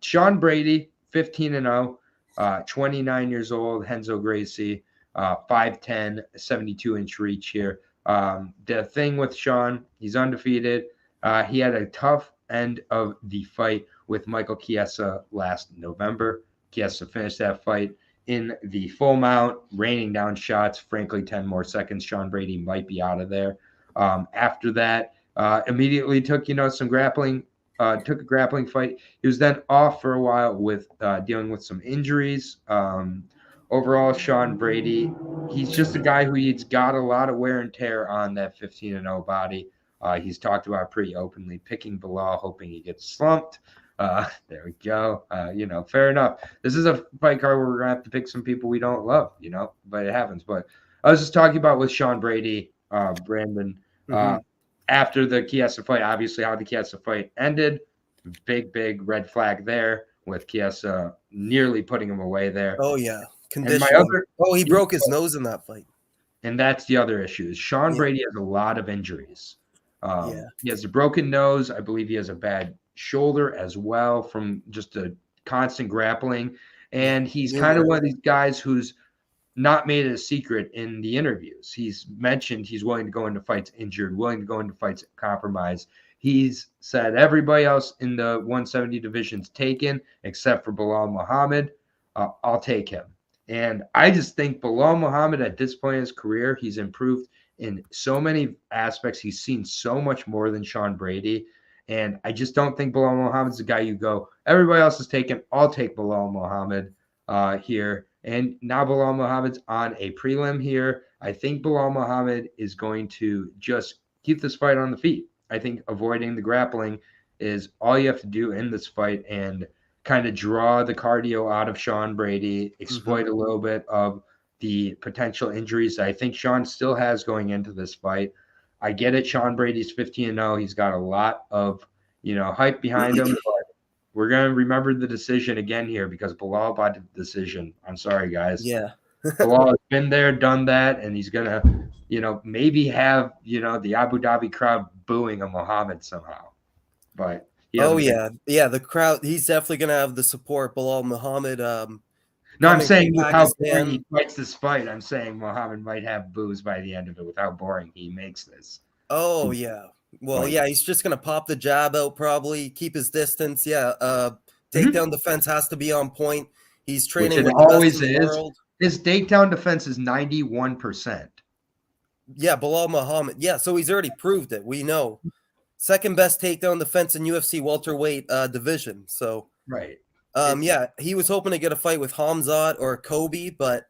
Speaker 1: Sean Brady, 15-0, 29 years old, Renzo Gracie, 5'10", 72-inch reach here. The thing with Sean, he's undefeated. He had a tough end of the fight with Michael Chiesa last November. Chiesa finished that fight in the full mount, raining down shots. Frankly, 10 more seconds, Sean Brady might be out of there. After that, immediately took some grappling. Took a grappling fight. He was then off for a while with dealing with some injuries. Overall, Sean Brady, he's just a guy who's got a lot of wear and tear on that 15-0 body. He's talked about pretty openly, picking Belal, hoping he gets slumped. There we go. Fair enough. This is a fight card where we're going to have to pick some people we don't love, but it happens. But I was just talking about with Sean Brady, Brandon, after the Chiesa fight, obviously how the Chiesa fight ended, big red flag there with Chiesa nearly putting him away there.
Speaker 2: Oh, yeah. He broke his nose in that fight.
Speaker 1: And that's the other issue. Sean Brady has a lot of injuries. He has a broken nose. I believe he has a bad shoulder as well from just a constant grappling. And he's kind of one of these guys who's not made it a secret in the interviews. He's mentioned he's willing to go into fights injured, willing to go into fights compromised. He's said everybody else in the 170 division's taken except for Belal Muhammad. I'll take him. And I just think Belal Muhammad at this point in his career, he's improved in so many aspects. He's seen so much more than Sean Brady. And I just don't think Belal Muhammad's the guy you go, everybody else is taken. I'll take Belal Muhammad here. And now Belal Muhammad's on a prelim here. I think Belal Muhammad is going to just keep this fight on the feet. I think avoiding the grappling is all you have to do in this fight and kind of draw the cardio out of Sean Brady, exploit a little bit of the potential injuries that I think Sean still has going into this fight. I get it. Sean Brady's 15-0. He's got a lot of, hype behind him, but we're going to remember the decision again here because Belal bought the decision. I'm sorry, guys.
Speaker 2: Yeah.
Speaker 1: Belal has been there, done that, and he's going to, maybe have, the Abu Dhabi crowd booing a Muhammad somehow. But
Speaker 2: the crowd, he's definitely going to have the support. Belal Muhammad.
Speaker 1: No, I'm saying with how boring he fights this fight, I'm saying Muhammad might have boos by the end of it with how boring he makes this.
Speaker 2: Oh, yeah. Well, he's just going to pop the jab out probably, keep his distance. Yeah, takedown defense has to be on point. He's training with the best in the world.
Speaker 1: His takedown defense is 91%.
Speaker 2: Yeah, Belal Muhammad. Yeah, so he's already proved it. We know. Second best takedown defense in UFC welterweight division. So
Speaker 1: right.
Speaker 2: He was hoping to get a fight with Hamzat or Kobe, but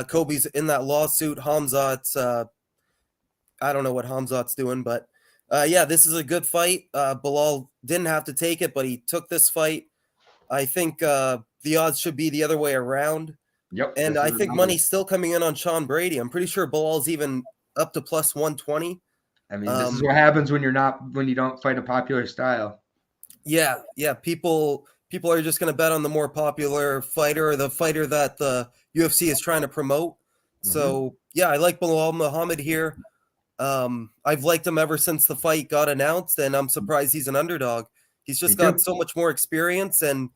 Speaker 2: Kobe's in that lawsuit. Hamzat's I don't know what Hamzat's doing, but this is a good fight. Belal didn't have to take it, but he took this fight. I think the odds should be the other way around.
Speaker 1: Yep.
Speaker 2: And I think money's still coming in on Sean Brady. I'm pretty sure Belal's even up to plus 120.
Speaker 1: I mean, this is what happens when you don't fight a popular style.
Speaker 2: Yeah. People are just going to bet on the more popular fighter or the fighter that the UFC is trying to promote. So, I like Belal Muhammad here. I've liked him ever since the fight got announced, and I'm surprised he's an underdog. He's just got so much more experience, and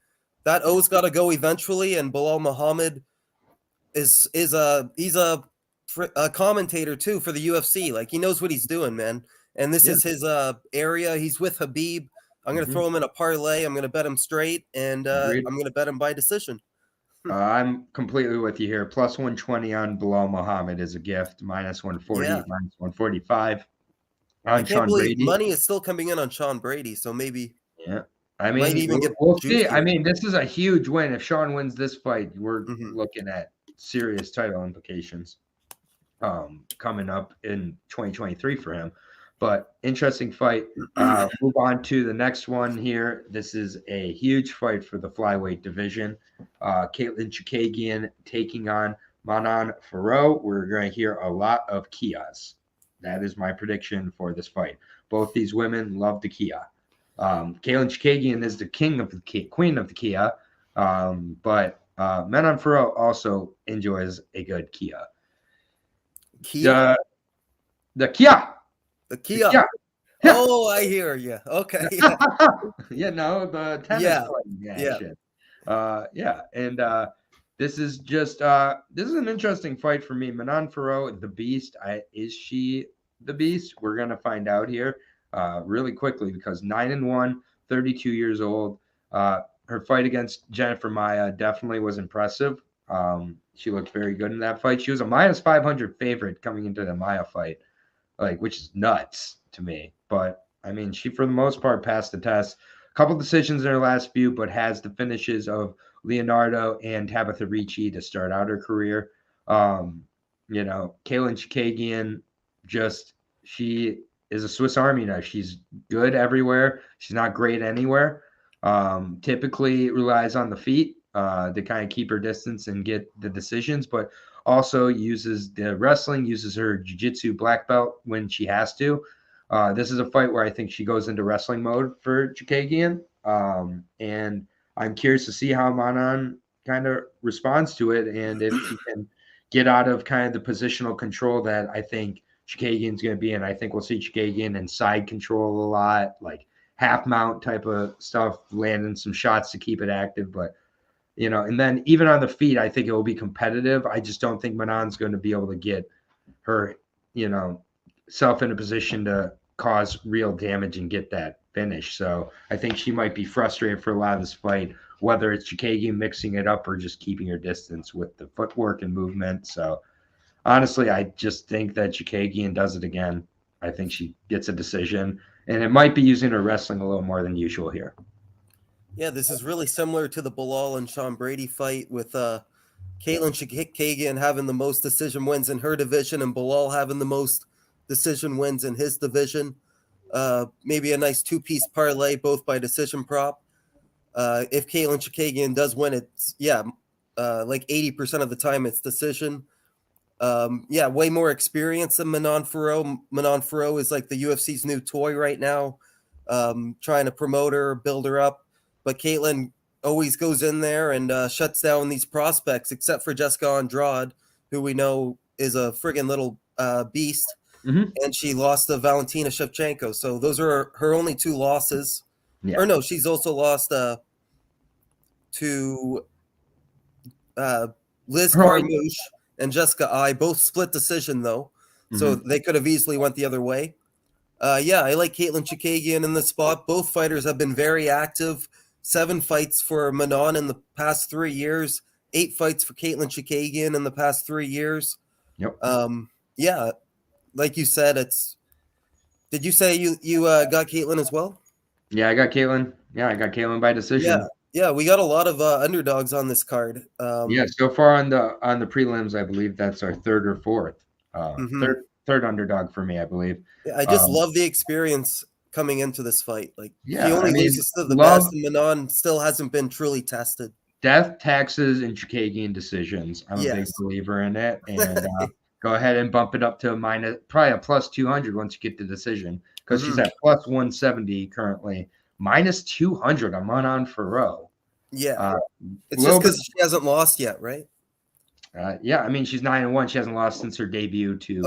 Speaker 2: that O's got to go eventually. And Belal Muhammad he's a commentator too for the UFC. Like, he knows what he's doing, man. And this is his area. He's with Habib. I'm going to throw him in a parlay. I'm going to bet him straight, and I'm going to bet him by decision.
Speaker 1: I'm completely with you here. Plus 120 on Belal Muhammad is a gift. Minus 140, minus 145 on
Speaker 2: Sean
Speaker 1: Brady.
Speaker 2: Money is still coming in on Sean Brady, so maybe.
Speaker 1: Yeah. I mean, we'll see. I mean, this is a huge win. If Sean wins this fight, we're looking at serious title implications coming up in 2023 for him. But interesting fight. Move on to the next one here. This is a huge fight for the flyweight division. Katlyn Chookagian taking on Manon Fiorot. We're going to hear a lot of Kias. That is my prediction for this fight. Both these women love the Kia. Katlyn Chookagian is the queen of the Kia. But Manon Fiorot also enjoys a good Kia. The Kia.
Speaker 2: The Kia. Yeah. Oh, I hear you. Okay. Yeah.
Speaker 1: The tennis action. Yeah. And this is just this is an interesting fight for me. Manon Fiorot, the beast. Is she the beast? We're gonna find out here really quickly because 9-1, 32 years old. Her fight against Jennifer Maia definitely was impressive. She looked very good in that fight. She was a minus 500 favorite coming into the Maia fight. Which is nuts to me. But, I mean, she, for the most part, passed the test. A couple decisions in her last few, but has the finishes of Leonardo and Tabitha Ricci to start out her career. Katlyn Chookagian, she is a Swiss Army knife. She's good everywhere. She's not great anywhere. Typically relies on the feet to kind of keep her distance and get the decisions, but also uses the wrestling, uses her jiu-jitsu black belt when she has to. This is a fight where I think she goes into wrestling mode for Chookagian. And I'm curious to see how Manon kind of responds to it and if she can get out of kind of the positional control that I think Chookagian's going to be in. I think we'll see Chookagian in side control a lot, like half mount type of stuff, landing some shots to keep it active. But and then even on the feet, I think it will be competitive. I just don't think Manon's going to be able to get her, self in a position to cause real damage and get that finish. So I think she might be frustrated for a lot of this fight, whether it's Chookagian mixing it up or just keeping her distance with the footwork and movement. So honestly, I just think that Chookagian does it again. I think she gets a decision, and it might be using her wrestling a little more than usual here.
Speaker 2: Yeah, this is really similar to the Belal and Sean Brady fight with Katlyn Chookagian having the most decision wins in her division and Belal having the most decision wins in his division. Maybe a nice two-piece parlay, both by decision prop. If Katlyn Chookagian does win, it's, like 80% of the time it's decision. Way more experience than Manon Fiorot. Manon Fiorot is like the UFC's new toy right now, trying to promote her, build her up. But Katlyn always goes in there and shuts down these prospects, except for Jessica Andrade, who we know is a friggin' little beast. Mm-hmm. And she lost to Valentina Shevchenko. So those are her only two losses. Yeah. Or no, she's also lost to Liz Carmouche and Jessica Ai, both split decision, though. Mm-hmm. So they could have easily went the other way. I like Katlyn Chookagian in this spot. Both fighters have been very active. 7 fights for Manon in the past 3 years. 8 fights for Katlyn Chookagian in the past 3 years.
Speaker 1: Yep.
Speaker 2: Like you said, did you say you got Katlyn as well?
Speaker 1: Yeah, I got Katlyn. Yeah, I got Katlyn by decision.
Speaker 2: Yeah, we got a lot of underdogs on this card.
Speaker 1: So far on the prelims, I believe that's our third or fourth. Third underdog for me, I believe.
Speaker 2: Yeah, I just love the experience coming into this fight. He only loses to the best, and Manon still hasn't been truly tested.
Speaker 1: Death, taxes, and Chookagian decisions. I'm a big believer in it. And go ahead and bump it up to probably a plus 200 once you get the decision, because she's at plus 170 currently. Minus 200 on Manon Fiorot.
Speaker 2: Yeah. It's just because she hasn't lost yet, right?
Speaker 1: She's 9-1. She hasn't lost since her debut to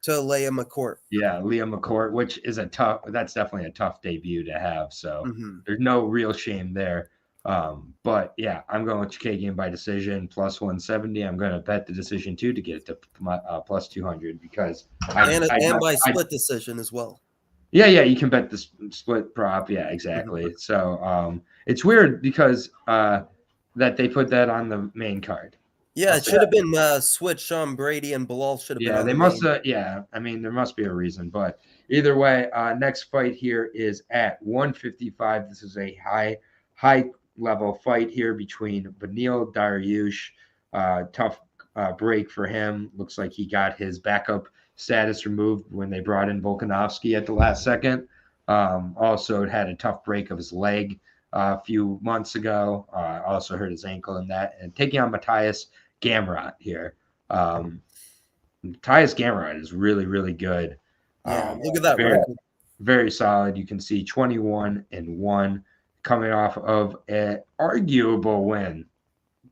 Speaker 2: Leah McCourt.
Speaker 1: Yeah, Leah McCourt, which is that's definitely a tough debut to have. So there's no real shame there. But yeah, I'm going with Chookagian by decision plus 170. I'm going to bet the decision too to get it to plus 200 because
Speaker 2: by split decision as well.
Speaker 1: Yeah, you can bet the split prop. Yeah, exactly. So it's weird because that they put that on the main card.
Speaker 2: Yeah, it should have been switched on. Brady and Belal should have been on
Speaker 1: they
Speaker 2: the
Speaker 1: must
Speaker 2: main.
Speaker 1: have. Yeah, I mean, there must be a reason. But either way, next fight here is at 155. This is a high level fight here between Beneil Dariush. Tough break for him. Looks like he got his backup status removed when they brought in Volkanovski at the last second. Also had a tough break of his leg a few months ago. Also hurt his ankle in that. And taking on Matthias Gamrot here. Matthias Gamrot is really, really good.
Speaker 2: Yeah, look at that record.
Speaker 1: Very solid. You can see 21-1 coming off of an arguable win.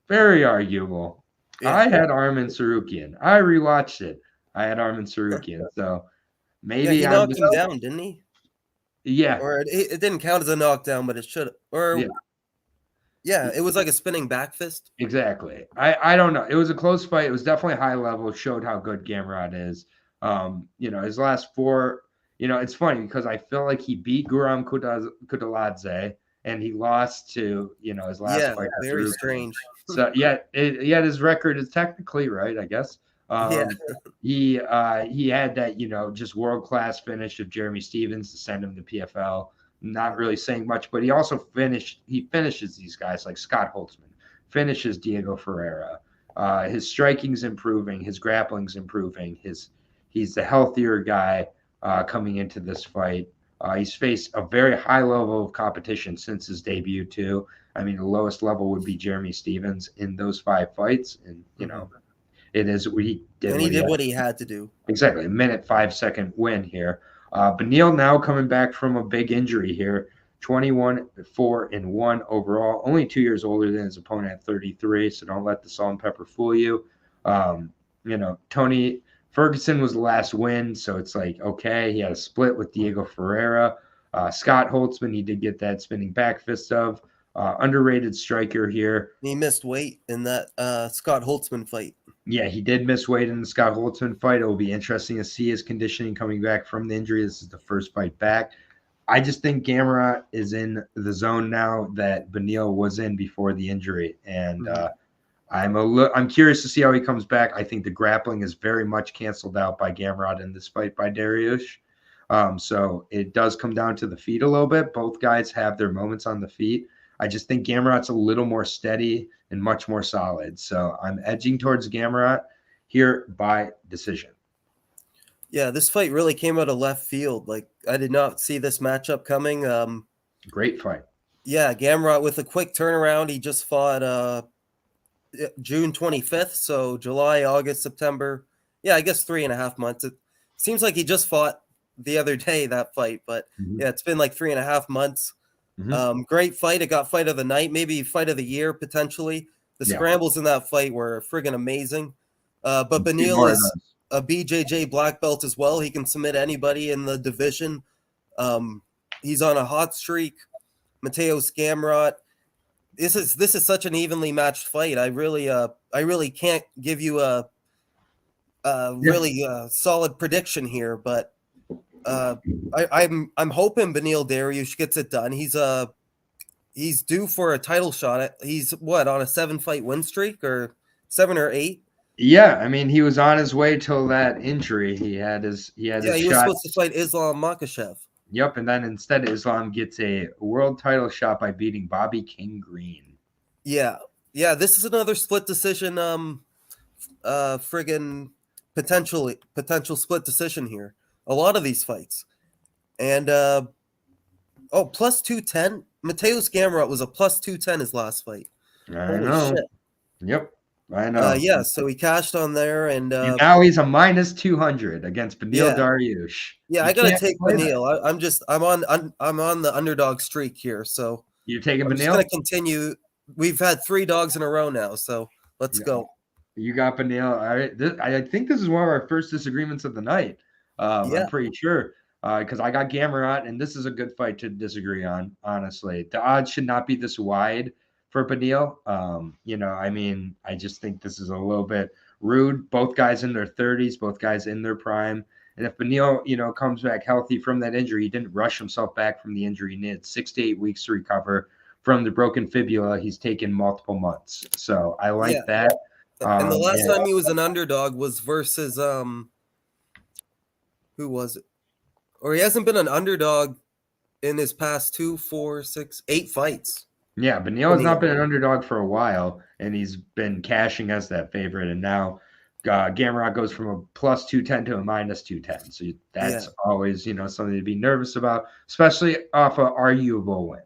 Speaker 1: Very arguable. Yeah. I had Armen Sterling. I rewatched it. I had Armen Sterling. So maybe
Speaker 2: he knocked him down, didn't he?
Speaker 1: Yeah.
Speaker 2: Or it didn't count as a knockdown, but it should. Or yeah, it was like a spinning back fist.
Speaker 1: Exactly. I don't know. It was a close fight. It was definitely high level. It showed how good Gamrot is. His last 4. It's funny because I feel like he beat Guram Kutaladze and he lost to his last fight.
Speaker 2: Very strange.
Speaker 1: So yet his record is technically right, I guess. He had that just world class finish of Jeremy Stephens to send him to PFL. Not really saying much, but he also finishes these guys like Scott Holtzman, finishes Diego Ferreira. His striking's improving, his grappling's improving. He's the healthier guy coming into this fight. He's faced a very high level of competition since his debut too. I mean, the lowest level would be Jeremy Stephens in those 5 fights, and it is he did.
Speaker 2: And he did what he had to do.
Speaker 1: Exactly, a minute 5-second win here. Beneil now coming back from a big injury here, 21-4-1 overall, only 2 years older than his opponent at 33. So don't let the salt and pepper fool you. Tony Ferguson was the last win, so it's like, okay, he had a split with Diego Ferreira. Scott Holtzman, he did get that spinning back fist of. Underrated striker here.
Speaker 2: He missed weight in that Scott Holtzman fight.
Speaker 1: Yeah, he did miss weight in the Scott Holtzman fight. It will be interesting to see his conditioning coming back from the injury. This is the first fight back. I just think Gamrot is in the zone now that Beneil was in before the injury, and I'm curious to see how he comes back. I think the grappling is very much canceled out by Gamrot in this fight by Dariush. So it does come down to the feet a little bit. Both guys have their moments on the feet. I just think Gamrot's a little more steady and much more solid. So I'm edging towards Gamrot here by decision.
Speaker 2: Yeah, this fight really came out of left field. Like, I did not see this matchup coming.
Speaker 1: Great fight.
Speaker 2: Yeah, Gamrot with a quick turnaround. He just fought June 25th. So July, August, September. Yeah, I guess 3.5 months. It seems like he just fought the other day, that fight. But yeah, it's been like 3.5 months. Great fight. It got fight of the night, maybe fight of the year potentially. The scrambles in that fight were friggin' amazing. But Beneil is a BJJ black belt as well. He can submit anybody in the division. He's on a hot streak. Matthias Gamrot. This is such an evenly matched fight. I really can't give you a really solid prediction here, but I'm hoping Beneil Dariush gets it done. He's due for a title shot. He's on a 7-fight win streak or 7 or 8.
Speaker 1: Yeah, I mean he was on his way till that injury. He was
Speaker 2: supposed to fight Islam Makhachev.
Speaker 1: Yep, and then instead Islam gets a world title shot by beating Bobby King Green.
Speaker 2: Yeah. This is another split decision. Friggin' potential split decision here. A lot of these fights. And plus 210. Matthias Gamrot was a plus 210 his last fight.
Speaker 1: I know. Shit. Yep. I know.
Speaker 2: So he cashed on there, and
Speaker 1: now he's a minus 200 against Beneil Dariush.
Speaker 2: Yeah, I gotta take Beneil. I'm on the underdog streak here, so
Speaker 1: you're taking Beneil.
Speaker 2: I'm just gonna continue. We've had 3 dogs in a row now, so let's go.
Speaker 1: You got Beneil. All right. I think this is one of our first disagreements of the night. I'm pretty sure because I got Gamrot, and this is a good fight to disagree on. Honestly, the odds should not be this wide for Beneil. I just think this is a little bit rude. Both guys in their 30s, both guys in their prime. And if Beneil, comes back healthy from that injury, he didn't rush himself back from the injury. He needed 6 to 8 weeks to recover from the broken fibula. He's taken multiple months. So I like that.
Speaker 2: And the last time he was an underdog was versus who was it? Or he hasn't been an underdog in his past 2, 4, 6, 8 fights.
Speaker 1: Yeah, Beneil has not been an underdog for a while, and he's been cashing as that favorite. And now Gamrot goes from a plus 210 to a minus 210. So that's always, something to be nervous about, especially off an arguable win.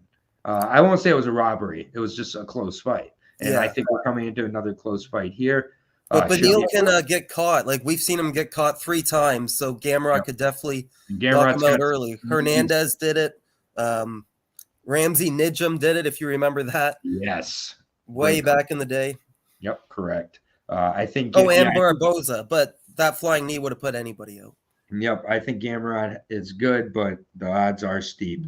Speaker 1: I won't say it was a robbery. It was just a close fight. And I think we're coming into another close fight here.
Speaker 2: But Beneil can get caught. Like, we've seen him get caught 3 times, so Gamrot could definitely knock him out early. Hernandez did it. Ramsey Nijum did it, if you remember that.
Speaker 1: Yes.
Speaker 2: Way back in the day.
Speaker 1: Yep, correct. I think.
Speaker 2: And Barboza, but that flying knee would have put anybody out.
Speaker 1: Yep, I think Gamrot is good, but the odds are steep.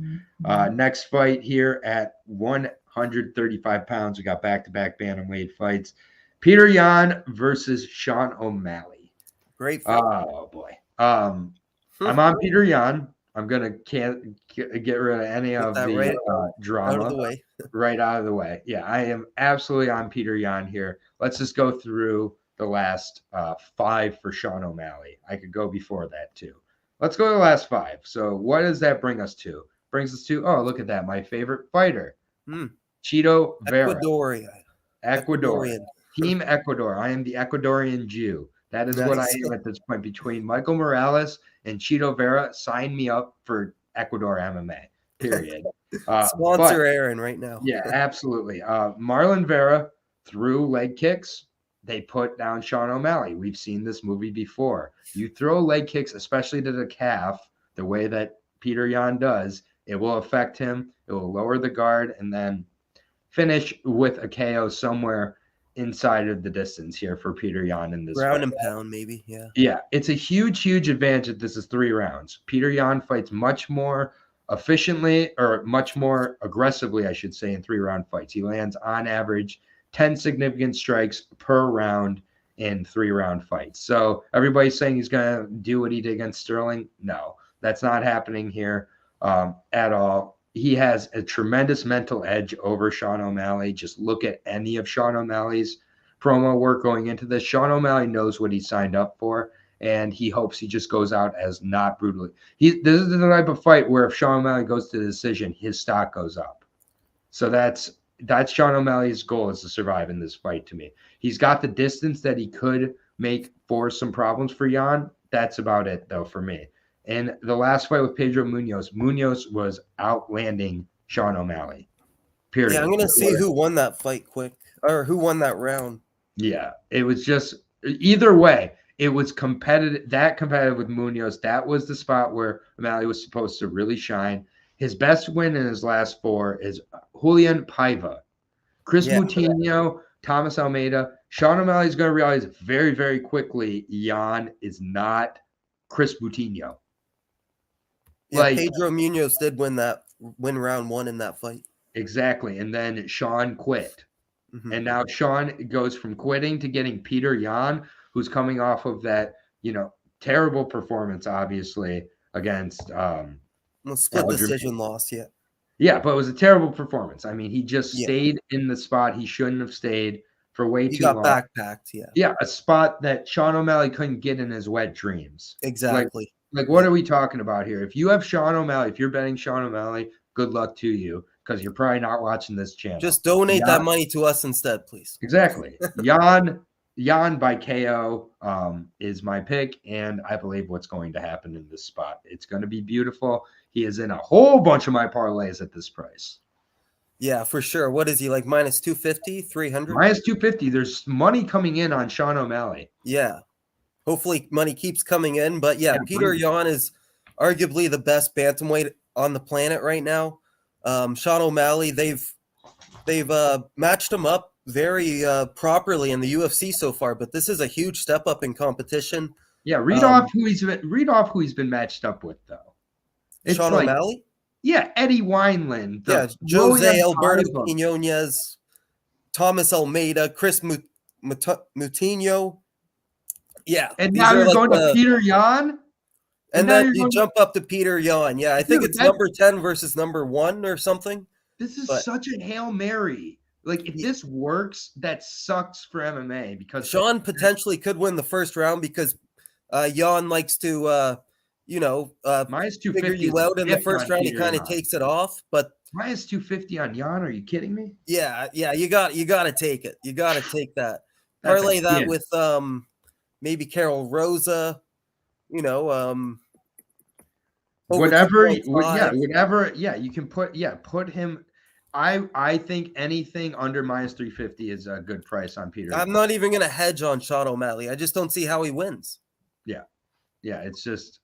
Speaker 1: Next fight here at 135 pounds. We got back-to-back bantamweight fights. Peter Yan versus Sean O'Malley.
Speaker 2: Great fight.
Speaker 1: Oh, boy. I'm on Peter Yan. I'm going to get rid of any of the drama.
Speaker 2: Out of the way.
Speaker 1: Right out of the way. Yeah, I am absolutely on Peter Yan here. Let's just go through the last 5 for Sean O'Malley. I could go before that, too. Let's go to the last 5. So what does that bring us to? Brings us to, look at that, my favorite fighter. Chito Vera. Ecuadorian. Team Ecuador. I am the Ecuadorian Jew. That is what I am at this point. Between Michael Morales and Chito Vera, sign me up for Ecuador MMA, period.
Speaker 2: Sponsor Aaron right now.
Speaker 1: Yeah, absolutely. Marlon Vera threw leg kicks. They put down Sean O'Malley. We've seen this movie before. You throw leg kicks, especially to the calf, the way that Peter Yan does, it will affect him. It will lower the guard and then finish with a KO somewhere inside of the distance here for Peter Yan in this
Speaker 2: ground and pound, maybe.
Speaker 1: Yeah, it's a huge advantage that this is 3 rounds. Peter Yan fights much more efficiently, or much more aggressively, I should say, in 3-round fights. He lands on average 10 significant strikes per round in 3-round fights. So everybody's saying he's going to do what he did against Sterling. No, that's not happening here at all. He has a tremendous mental edge over Sean O'Malley. Just look at any of Sean O'Malley's promo work going into this. Sean O'Malley knows what he signed up for, and he hopes he just goes out as not brutally. This is the type of fight where if Sean O'Malley goes to the decision, his stock goes up. So that's Sean O'Malley's goal, is to survive in this fight to me. He's got the distance that he could make for some problems for Yan. That's about it, though, for me. And the last fight with Pedro Munoz was outlanding Sean O'Malley. Period.
Speaker 2: Yeah, I'm going to see who won that fight quick, or who won that round.
Speaker 1: Yeah, it was just either way. It was competitive with Munoz. That was the spot where O'Malley was supposed to really shine. His best win in his last 4 is Julian Paiva. Chris Moutinho, Thomas Almeida. Sean O'Malley is going to realize very, very quickly Yan is not Chris Moutinho.
Speaker 2: Yeah, Pedro Munoz did win round 1 in that fight.
Speaker 1: Exactly. And then Sean quit. And now Sean goes from quitting to getting Peter Yan, who's coming off of that, terrible performance, obviously, against
Speaker 2: split decision loss,
Speaker 1: Yeah, but it was a terrible performance. I mean, he just stayed in the spot he shouldn't have stayed for way too long.
Speaker 2: He got backpacked,
Speaker 1: Yeah, a spot that Sean O'Malley couldn't get in his wet dreams.
Speaker 2: Exactly.
Speaker 1: Like, what are we talking about here? If you have Sean O'Malley, if you're betting Sean O'Malley, good luck to you, because you're probably not watching this channel.
Speaker 2: Just donate that money to us instead, please.
Speaker 1: Exactly. Yan by KO is my pick, and I believe what's going to happen in this spot. It's going to be beautiful. He is in a whole bunch of my parlays at this price.
Speaker 2: Yeah, for sure. What is he, like minus 250, 300?
Speaker 1: Minus 250. There's money coming in on Sean O'Malley.
Speaker 2: Yeah. Hopefully money keeps coming in. But yeah, Peter Yan is arguably the best bantamweight on the planet right now. Sean O'Malley, they've matched him up very properly in the UFC so far, but this is a huge step up in competition.
Speaker 1: Yeah, read off who he's been matched up with, though.
Speaker 2: It's Sean O'Malley?
Speaker 1: Yeah, Eddie Wineland.
Speaker 2: Jose Alberto Quinones, Thomas Almeida, Chris Moutinho. Yeah.
Speaker 1: And now you're going to Peter Yan?
Speaker 2: And
Speaker 1: now
Speaker 2: then
Speaker 1: you're
Speaker 2: you
Speaker 1: going,
Speaker 2: jump up to Petrosyan. Yeah, I think
Speaker 1: dude,
Speaker 2: it's number 10 versus number 1 or something.
Speaker 1: this is
Speaker 2: But
Speaker 1: such a Hail Mary. Like, if this works, that sucks for MMA because
Speaker 2: Sean potentially could win the first round because Jan likes to,
Speaker 1: minus
Speaker 2: figure
Speaker 1: 250
Speaker 2: you
Speaker 1: is
Speaker 2: out in the
Speaker 1: gift
Speaker 2: first
Speaker 1: on
Speaker 2: round. He
Speaker 1: Peter
Speaker 2: kind of
Speaker 1: Yan.
Speaker 2: takes it off, but
Speaker 1: Minus 250 on Jan. Are you kidding me?
Speaker 2: yeah, you got to take it. You got to take that.
Speaker 1: That's
Speaker 2: Parlay that
Speaker 1: gift.
Speaker 2: with maybe Carol Rosa, over
Speaker 1: Whatever,
Speaker 2: 2.5.
Speaker 1: you can put him. I think anything under minus 350 is a good price on Peter.
Speaker 2: I'm not even going to hedge on Sean O'Malley. I just don't see how he wins.
Speaker 1: Yeah, it's just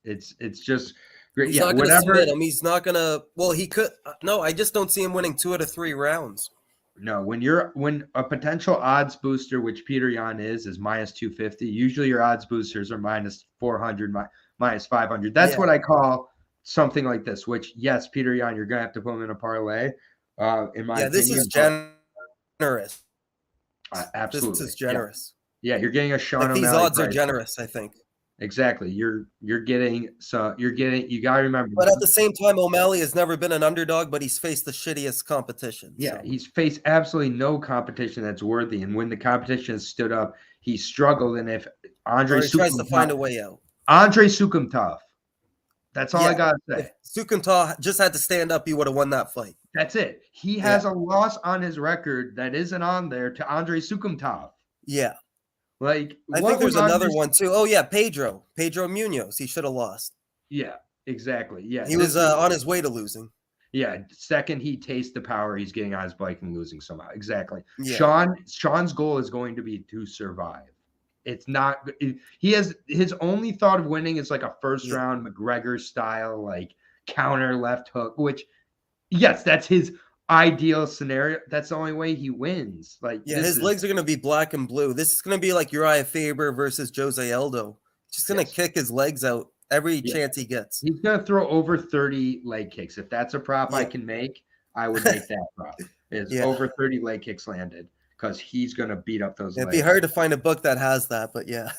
Speaker 1: great.
Speaker 2: He's not going to submit him. He's not going to. Well, he could. No, I just don't see him winning 2 out of 3 rounds.
Speaker 1: No, when a potential odds booster, which Peter Yan is minus 250. Usually your odds boosters are minus 400, minus 500. That's what I call something like this. Which, yes, Peter Yan, you're gonna have to put him in a parlay. In my opinion,
Speaker 2: this is generous.
Speaker 1: Absolutely,
Speaker 2: this is generous.
Speaker 1: Yeah, you're getting a Sean O'Malley.
Speaker 2: These odds are generous, I think.
Speaker 1: Exactly. You got to remember.
Speaker 2: But at the same time, O'Malley has never been an underdog, but he's faced the shittiest competition.
Speaker 1: Yeah, he's faced absolutely no competition that's worthy. And when the competition has stood up, he struggled. And if Andre
Speaker 2: tries to find a way out.
Speaker 1: Andre Sukumtov. That's all I got to say.
Speaker 2: If Sukumtov just had to stand up, he would have won that fight.
Speaker 1: That's it. He has a loss on his record that isn't on there to Andre Sukumtov.
Speaker 2: Yeah.
Speaker 1: Like,
Speaker 2: I think there's another one too. Oh yeah, Pedro Munoz. He should have lost.
Speaker 1: Yeah, exactly. Yeah,
Speaker 2: he was on his way to losing.
Speaker 1: Yeah, second he tastes the power, he's getting on his bike and losing somehow. Exactly.
Speaker 2: Yeah.
Speaker 1: Sean's goal is going to be to survive. It's not. He has his only thought of winning is like a first round McGregor style like counter left hook. Which, yes, that's his ideal scenario. That's the only way he wins. Like,
Speaker 2: his legs are going to be black and blue. This is going to be like Uriah Faber versus Jose Aldo. Just going to kick his legs out every chance he gets.
Speaker 1: He's going to throw over 30 leg kicks. If that's a prop I can make, I would make that prop. Over 30 leg kicks landed because he's going to beat up those legs.
Speaker 2: It'd be hard to find a book that has that, but yeah.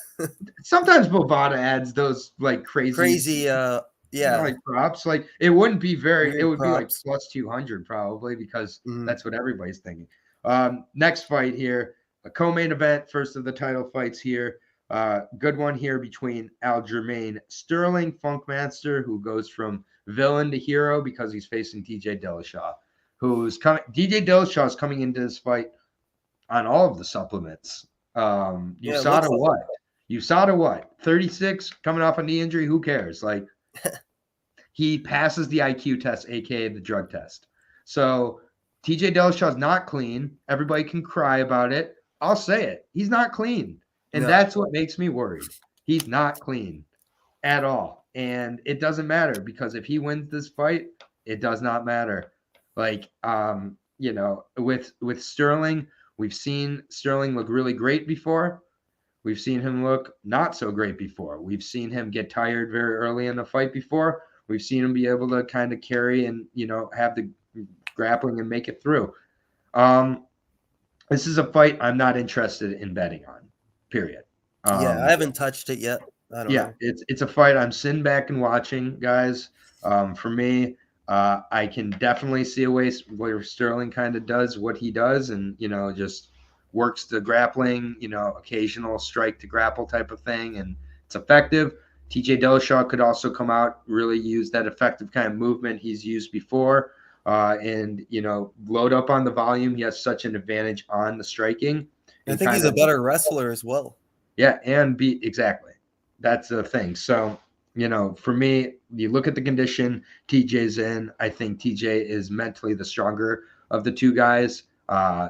Speaker 1: Sometimes Bovada adds those like crazy like props. Like it wouldn't be it would be like plus 200 probably because that's what everybody's thinking. Next fight here, a co-main event, first of the title fights here. Good one here between Aljamain Sterling, Funkmaster, who goes from villain to hero because he's facing TJ Dillashaw, who's coming. TJ Dillashaw is coming into this fight on all of the supplements. USADA what? USADA what? 36, coming off a knee injury. Who cares? Like, he passes the IQ test, aka the drug test. So TJ Dillashaw is not clean. Everybody can cry about it. I'll say it. He's not clean. And that's what makes me worried. He's not clean at all. And it doesn't matter because if he wins this fight, it does not matter. Like, with Sterling, we've seen Sterling look really great before. We've seen him look not so great before. We've seen him get tired very early in the fight before. We've seen him be able to kind of carry and, have the grappling and make it through. This is a fight I'm not interested in betting on, period.
Speaker 2: I haven't touched it yet. I don't know.
Speaker 1: It's a fight I'm sitting back and watching, guys. For me, I can definitely see a way where Sterling kind of does what he does and, just works the grappling, occasional strike to grapple type of thing, and it's effective. TJ Dillashaw could also come out, really use that effective kind of movement he's used before, and load up on the volume. He has such an advantage on the striking.
Speaker 2: I think he's a better wrestler as well.
Speaker 1: Yeah, and exactly. That's the thing. So, for me, you look at the condition TJ's in. I think TJ is mentally the stronger of the two guys.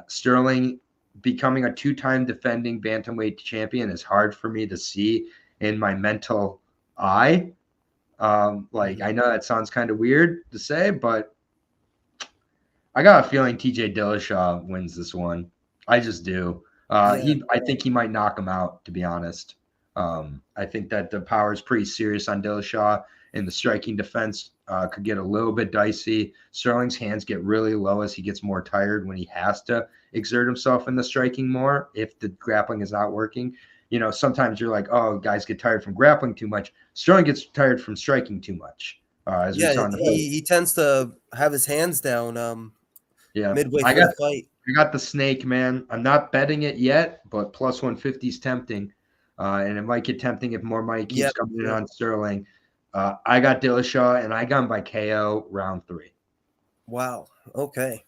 Speaker 1: Sterling becoming a 2-time defending bantamweight champion is hard for me to see in my mental eye. I know that sounds kind of weird to say, but I got a feeling TJ Dillashaw wins this one. I just do. I think he might knock him out, to be honest. I think that the power is pretty serious on Dillashaw, and the striking defense could get a little bit dicey. Sterling's hands get really low as he gets more tired when he has to exert himself in the striking more if the grappling is not working. sometimes you're like, oh, guys get tired from grappling too much. Sterling gets tired from striking too much. As we saw in the fight.
Speaker 2: He tends to have his hands down midway through the fight.
Speaker 1: I got the snake, man. I'm not betting it yet, but plus 150 is tempting. And it might get tempting if more money keeps coming in on Sterling. I got Dillashaw, and I got him by KO round 3.
Speaker 2: Wow. Okay.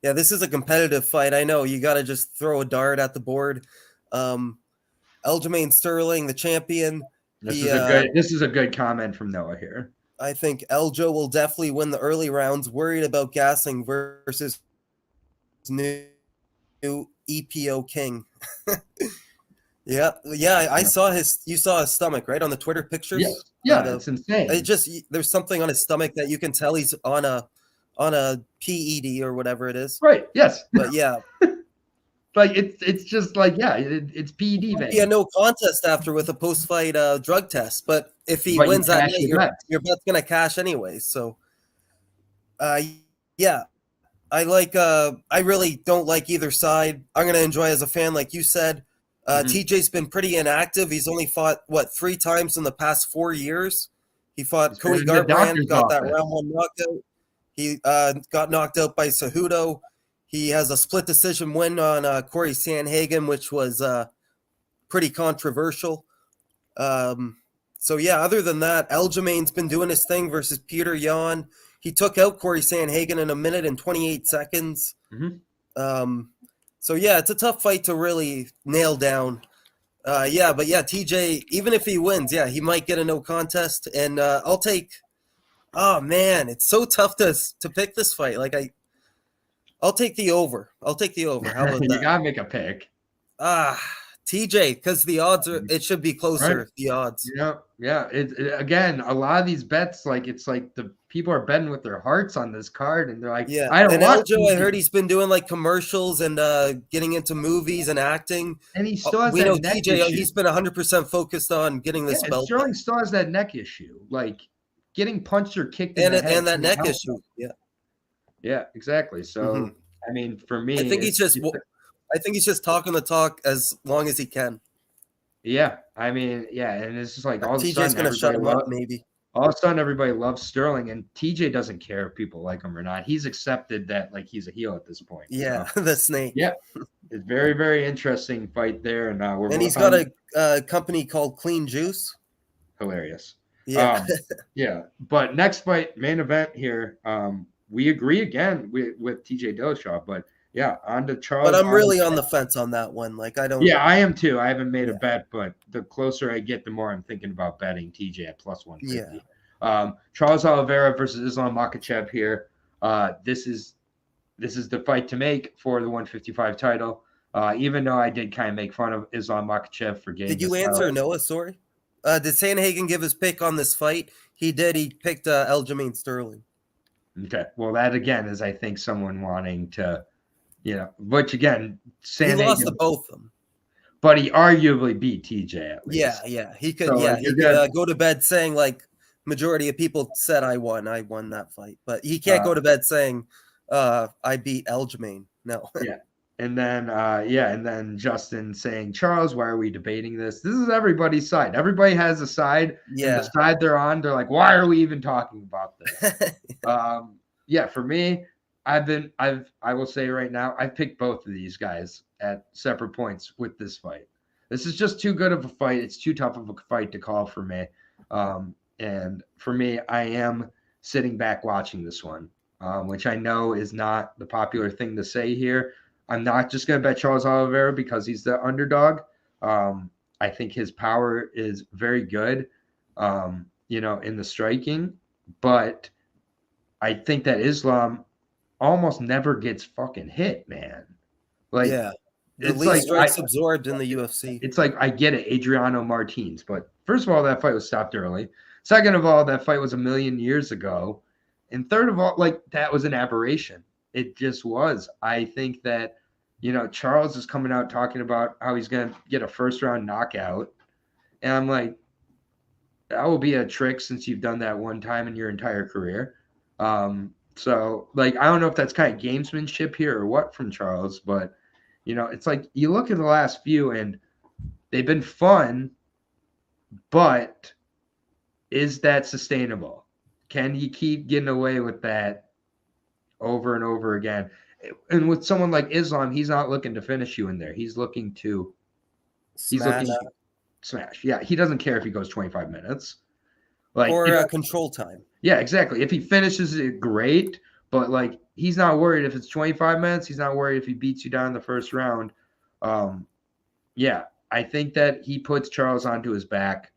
Speaker 2: Yeah, this is a competitive fight. I know you got to just throw a dart at the board. Aljamain Sterling, the champion.
Speaker 1: This is a good comment from Noah here.
Speaker 2: I think Eljo will definitely win the early rounds. Worried about gassing versus new EPO King. Yeah. I saw you saw his stomach, right, on the Twitter pictures.
Speaker 1: Yeah, it's insane.
Speaker 2: There's something on his stomach that you can tell he's on a PED or whatever it is.
Speaker 1: Right. Yes.
Speaker 2: But yeah.
Speaker 1: Like it's just like it's PED.
Speaker 2: Yeah, no contest after with a post-fight drug test. But if he wins that night, your bet's gonna cash anyways. So, yeah, I really don't like either side. I'm gonna enjoy as a fan, like you said. TJ's been pretty inactive. He's only fought 3 times in the past 4 years. He fought Cody Garbrandt, got that round 1 knockout. He got knocked out by Cejudo. He has a split decision win on Corey Sandhagen, which was pretty controversial. So, yeah, other than that, Aljamain's been doing his thing versus Peter Yan. He took out Corey Sandhagen in 1 minute and 28 seconds. So, yeah, it's a tough fight to really nail down. But, TJ, even if he wins, he might get a no contest. And I'll take – oh, man, it's so tough to pick this fight. I'll take the over. How about that?
Speaker 1: You got to make a pick.
Speaker 2: TJ, because the odds it should be closer, right? The odds.
Speaker 1: Yeah. Again, a lot of these bets, it's like the people are betting with their hearts on this card, and they're like, I don't want
Speaker 2: Eljo, I heard he's been doing commercials and getting into movies and acting.
Speaker 1: And he still has
Speaker 2: that neck TJ, issue. He's been 100% focused on getting this belt.
Speaker 1: Sterling still has that neck issue, getting punched or kicked in the head.
Speaker 2: And that neck issue,
Speaker 1: Yeah, exactly. So, I mean, for me,
Speaker 2: I think he's just talking the talk as long as he can.
Speaker 1: Yeah, I mean, and it's just like all of a
Speaker 2: TJ's going to shut him up, maybe.
Speaker 1: All of a sudden, everybody loves Sterling, and TJ doesn't care if people like him or not. He's accepted that he's a heel at this point.
Speaker 2: Yeah, the snake.
Speaker 1: Yeah, it's very, very interesting fight there, and
Speaker 2: he's got a company called Clean Juice.
Speaker 1: Hilarious.
Speaker 2: Yeah,
Speaker 1: But next fight, main event here. We agree again with TJ Dillashaw, but on to Charles.
Speaker 2: But I'm really on the fence on that one. I don't.
Speaker 1: Yeah, I am too. I haven't made a bet, but the closer I get, the more I'm thinking about betting TJ at plus 150. Yeah. Charles Oliveira versus Islam Makhachev here. This is the fight to make for the 155 title. Even though I did kind of make fun of Islam Makhachev for getting.
Speaker 2: Did you answer Noah? Sorry. Did Sandhagen give his pick on this fight? He did. He picked Aljamain Sterling.
Speaker 1: Okay. Well, that again is, I think, someone wanting to, which again,
Speaker 2: Sandhagen, he lost to both of them.
Speaker 1: But he arguably beat TJ at least.
Speaker 2: Yeah. He could, he could go to bed saying majority of people said I won that fight. But he can't go to bed saying I beat Aljamain. No.
Speaker 1: Yeah. And then Justin saying, Charles, why are we debating this? This is everybody's side. Everybody has a side.
Speaker 2: Yeah.
Speaker 1: And the side they're on, they're like, why are we even talking about this? For me, I will say right now, I picked both of these guys at separate points with this fight. This is just too good of a fight. It's too tough of a fight to call for me. And for me, I am sitting back watching this one, which I know is not the popular thing to say here. I'm not just going to bet Charles Oliveira because he's the underdog. I think his power is very good, in the striking. But I think that Islam almost never gets fucking hit, man.
Speaker 2: The least strikes absorbed in the UFC.
Speaker 1: It's I get it, Adriano Martins. But first of all, that fight was stopped early. Second of all, that fight was 1 million years ago. And third of all, that was an aberration. It just was. I think that, Charles is coming out talking about how he's going to get a first-round knockout. And I'm like, that will be a trick since you've done that one time in your entire career. So, I don't know if that's kind of gamesmanship here or what from Charles, but, it's you look at the last few and they've been fun, but is that sustainable? Can you keep getting away with that over and over again? And with someone like Islam, he's not looking to finish you in there. He's looking to smash. Yeah, he doesn't care if he goes 25 minutes. Like
Speaker 2: or control time.
Speaker 1: Yeah, exactly. If he finishes it, great. But like, he's not worried if it's 25 minutes. He's not worried if he beats you down in the first round. Yeah, I think that he puts Charles onto his back,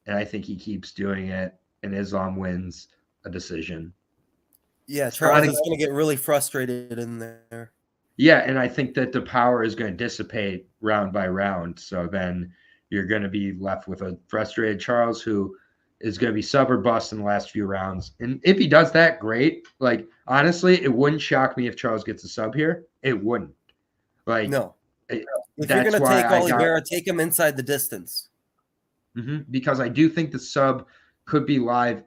Speaker 1: and I think he keeps doing it, and Islam wins a decision.
Speaker 2: Yeah, Charles is going to get really frustrated in there.
Speaker 1: Yeah, and I think that the power is going to dissipate round by round. So then you're going to be left with a frustrated Charles who is going to be sub or bust in the last few rounds. And if he does that, great. Like, honestly, it wouldn't shock me if Charles gets a sub here. It wouldn't. Like,
Speaker 2: no. If you're going to take Oliveira, take him inside the distance.
Speaker 1: Because I do think the sub could be live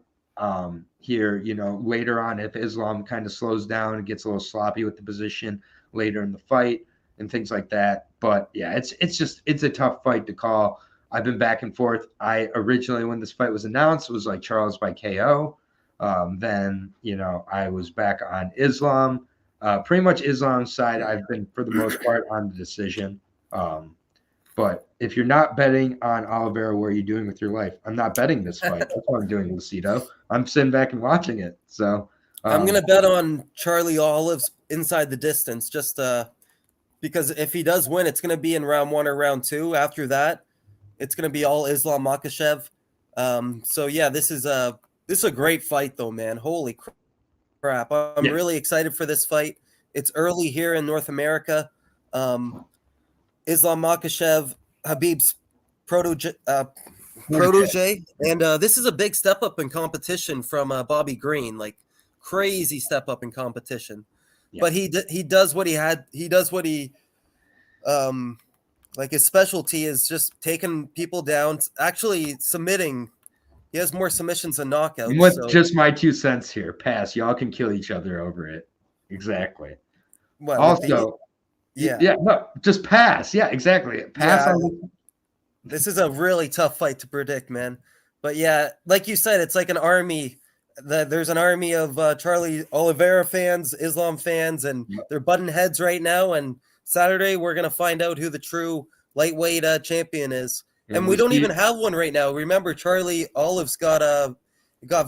Speaker 1: here, later on if Islam kind of slows down and gets a little sloppy with the position later in the fight and things like that. But yeah, it's a tough fight to call. I've been back and forth. I originally, when this fight was announced, it was like Charles by KO. Then, I was back on Islam. Pretty much Islam's side, I've been, for the most part, on the decision. But if you're not betting on Oliveira, what are you doing with your life? I'm not betting this fight. That's what I'm doing, Lucido. I'm sitting back and watching it. So
Speaker 2: I'm going to bet on Charlie Olives inside the distance, just because if he does win, it's going to be in round 1 or round 2. After that, it's going to be all Islam Makhachev. So yeah, this is a great fight though, man. Holy crap. I'm really excited for this fight. It's early here in North America. Islam Makhachev, Habib's protege, and this is a big step up in competition from Bobby Green, like crazy step up in competition. Yeah. But he does what he does what he like his specialty is just taking people down, actually submitting. He has more submissions than knockouts.
Speaker 1: Just my 2 cents here. Pass. Y'all can kill each other over it. Exactly.
Speaker 2: Well,
Speaker 1: also, no, just pass. Yeah, exactly. Pass on.
Speaker 2: This is a really tough fight to predict, man. But yeah, like you said, it's like an army. There's an army of Charlie Oliveira fans, Islam fans, and they're butting heads right now. And Saturday, we're going to find out who the true lightweight champion is. And we don't even have one right now. Remember, Charlie Olives got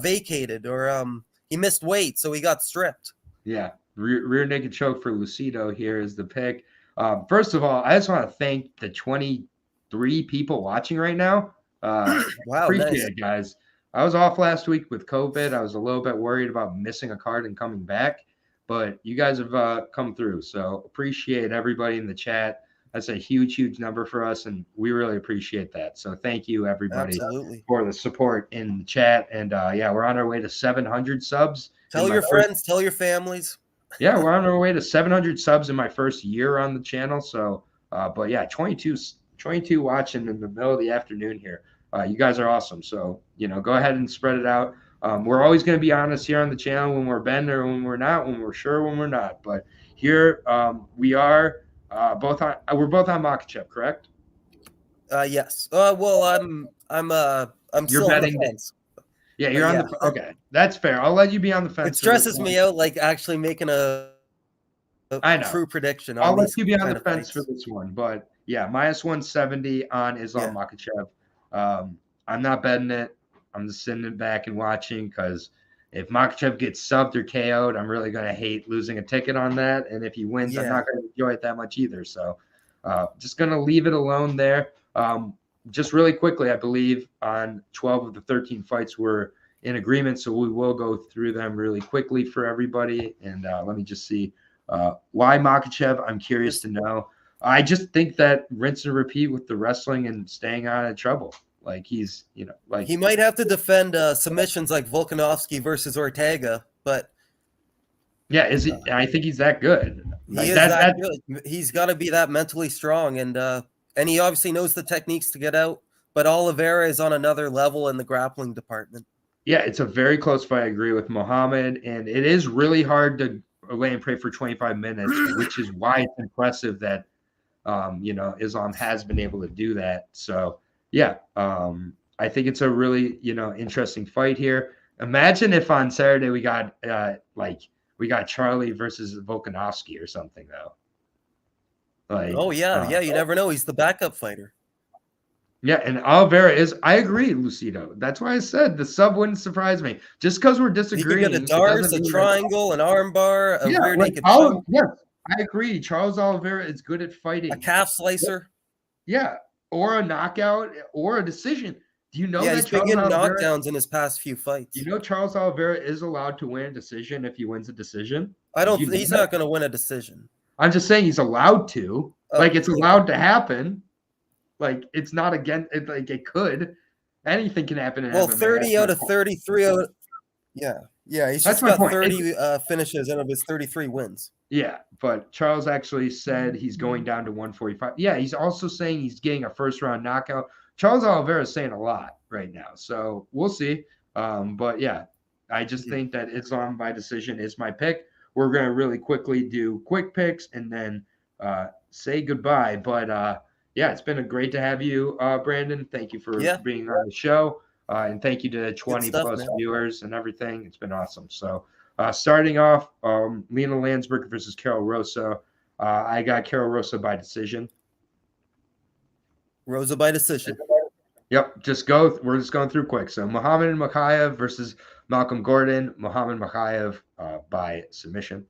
Speaker 2: vacated, or he missed weight, so he got stripped.
Speaker 1: Yeah, rear naked choke for Lucido here is the pick. First of all, I just want to thank the 23 people watching right now.
Speaker 2: Wow,
Speaker 1: appreciate it, guys. I was off last week with COVID. I was a little bit worried about missing a card and coming back, but you guys have come through. So appreciate everybody in the chat. That's a huge, huge number for us, and we really appreciate that. So thank you, everybody, for the support in the chat. And, we're on our way to 700 subs.
Speaker 2: Tell your friends, tell your families.
Speaker 1: Yeah, we're on our way to 700 subs in my first year on the channel. So, but yeah, 22 watching in the middle of the afternoon here. You guys are awesome. So, go ahead and spread it out. We're always going to be honest here on the channel when we're betting or when we're not, when we're sure, when we're not. But here we are. We're both on Makhachev, correct?
Speaker 2: Yes. Well, I'm
Speaker 1: You're
Speaker 2: still
Speaker 1: betting.
Speaker 2: on the fence.
Speaker 1: Yeah, you're on the. Okay, that's fair. I'll let you be on the fence.
Speaker 2: It stresses me out, like actually making a true prediction.
Speaker 1: I'll let you be on the fence for this one, but yeah, -170 on Islam Makhachev. I'm not betting it. I'm just sitting back and watching because if Makhachev gets subbed or KO'd, I'm really going to hate losing a ticket on that. And if he wins, I'm not going to enjoy it that much either. So just going to leave it alone there. Just really quickly, I believe on 12 of the 13 fights we're in agreement. So we will go through them really quickly for everybody. And let me just see why Makhachev. I'm curious to know. I just think that rinse and repeat with the wrestling and staying out of trouble. Like he's,
Speaker 2: he might have to defend submissions like Volkanovski versus Ortega, but
Speaker 1: yeah, is he? I think he's that good.
Speaker 2: He is that good. He's got to be that mentally strong, and he obviously knows the techniques to get out. But Oliveira is on another level in the grappling department.
Speaker 1: Yeah, it's a very close fight. I agree with Mohammed, and it is really hard to lay and pray for 25 minutes, which is why it's impressive that Islam has been able to do that. So yeah, I think it's a really interesting fight here. Imagine if on Saturday we got Charlie versus Volkanovski or something though.
Speaker 2: Oh yeah, you never know. He's the backup fighter.
Speaker 1: Yeah, and Oliveira is. I agree, Lucido. That's why I said the sub wouldn't surprise me. Just because we're disagreeing,
Speaker 2: he could get a Dars, a triangle, an armbar, a rear naked choke.
Speaker 1: Yes, I agree. Charles Oliveira is good at fighting.
Speaker 2: A calf slicer.
Speaker 1: Yeah, or a knockout, or a decision. Do you know that
Speaker 2: he's been getting knockdowns in his past few fights?
Speaker 1: You know Charles Oliveira is allowed to win a decision if he wins a decision?
Speaker 2: He's not going to win a decision.
Speaker 1: I'm just saying he's allowed to. It's allowed to happen. It's not against it. It could. Anything can happen in MMA.
Speaker 2: 30 out of 33 out. Yeah. He's just got 30 finishes out of his 33 wins.
Speaker 1: Yeah, but Charles actually said he's going down to 145. Yeah, he's also saying he's getting a first-round knockout. Charles Oliveira is saying a lot right now, so we'll see. But yeah, I just think that Islam by decision is my pick. We're going to really quickly do quick picks and then say goodbye. But yeah, it's been great to have you, Brandon. Thank you for being on the show. And thank you to 20 plus viewers and everything. It's been awesome. So starting off, Lena Landsberg versus Karol Rosa. I got Karol Rosa by decision.
Speaker 2: Rosa by decision.
Speaker 1: Yep, we're just going through quick. So Muhammad Mokaev versus Malcolm Gordon. Muhammad Mokaev by submission.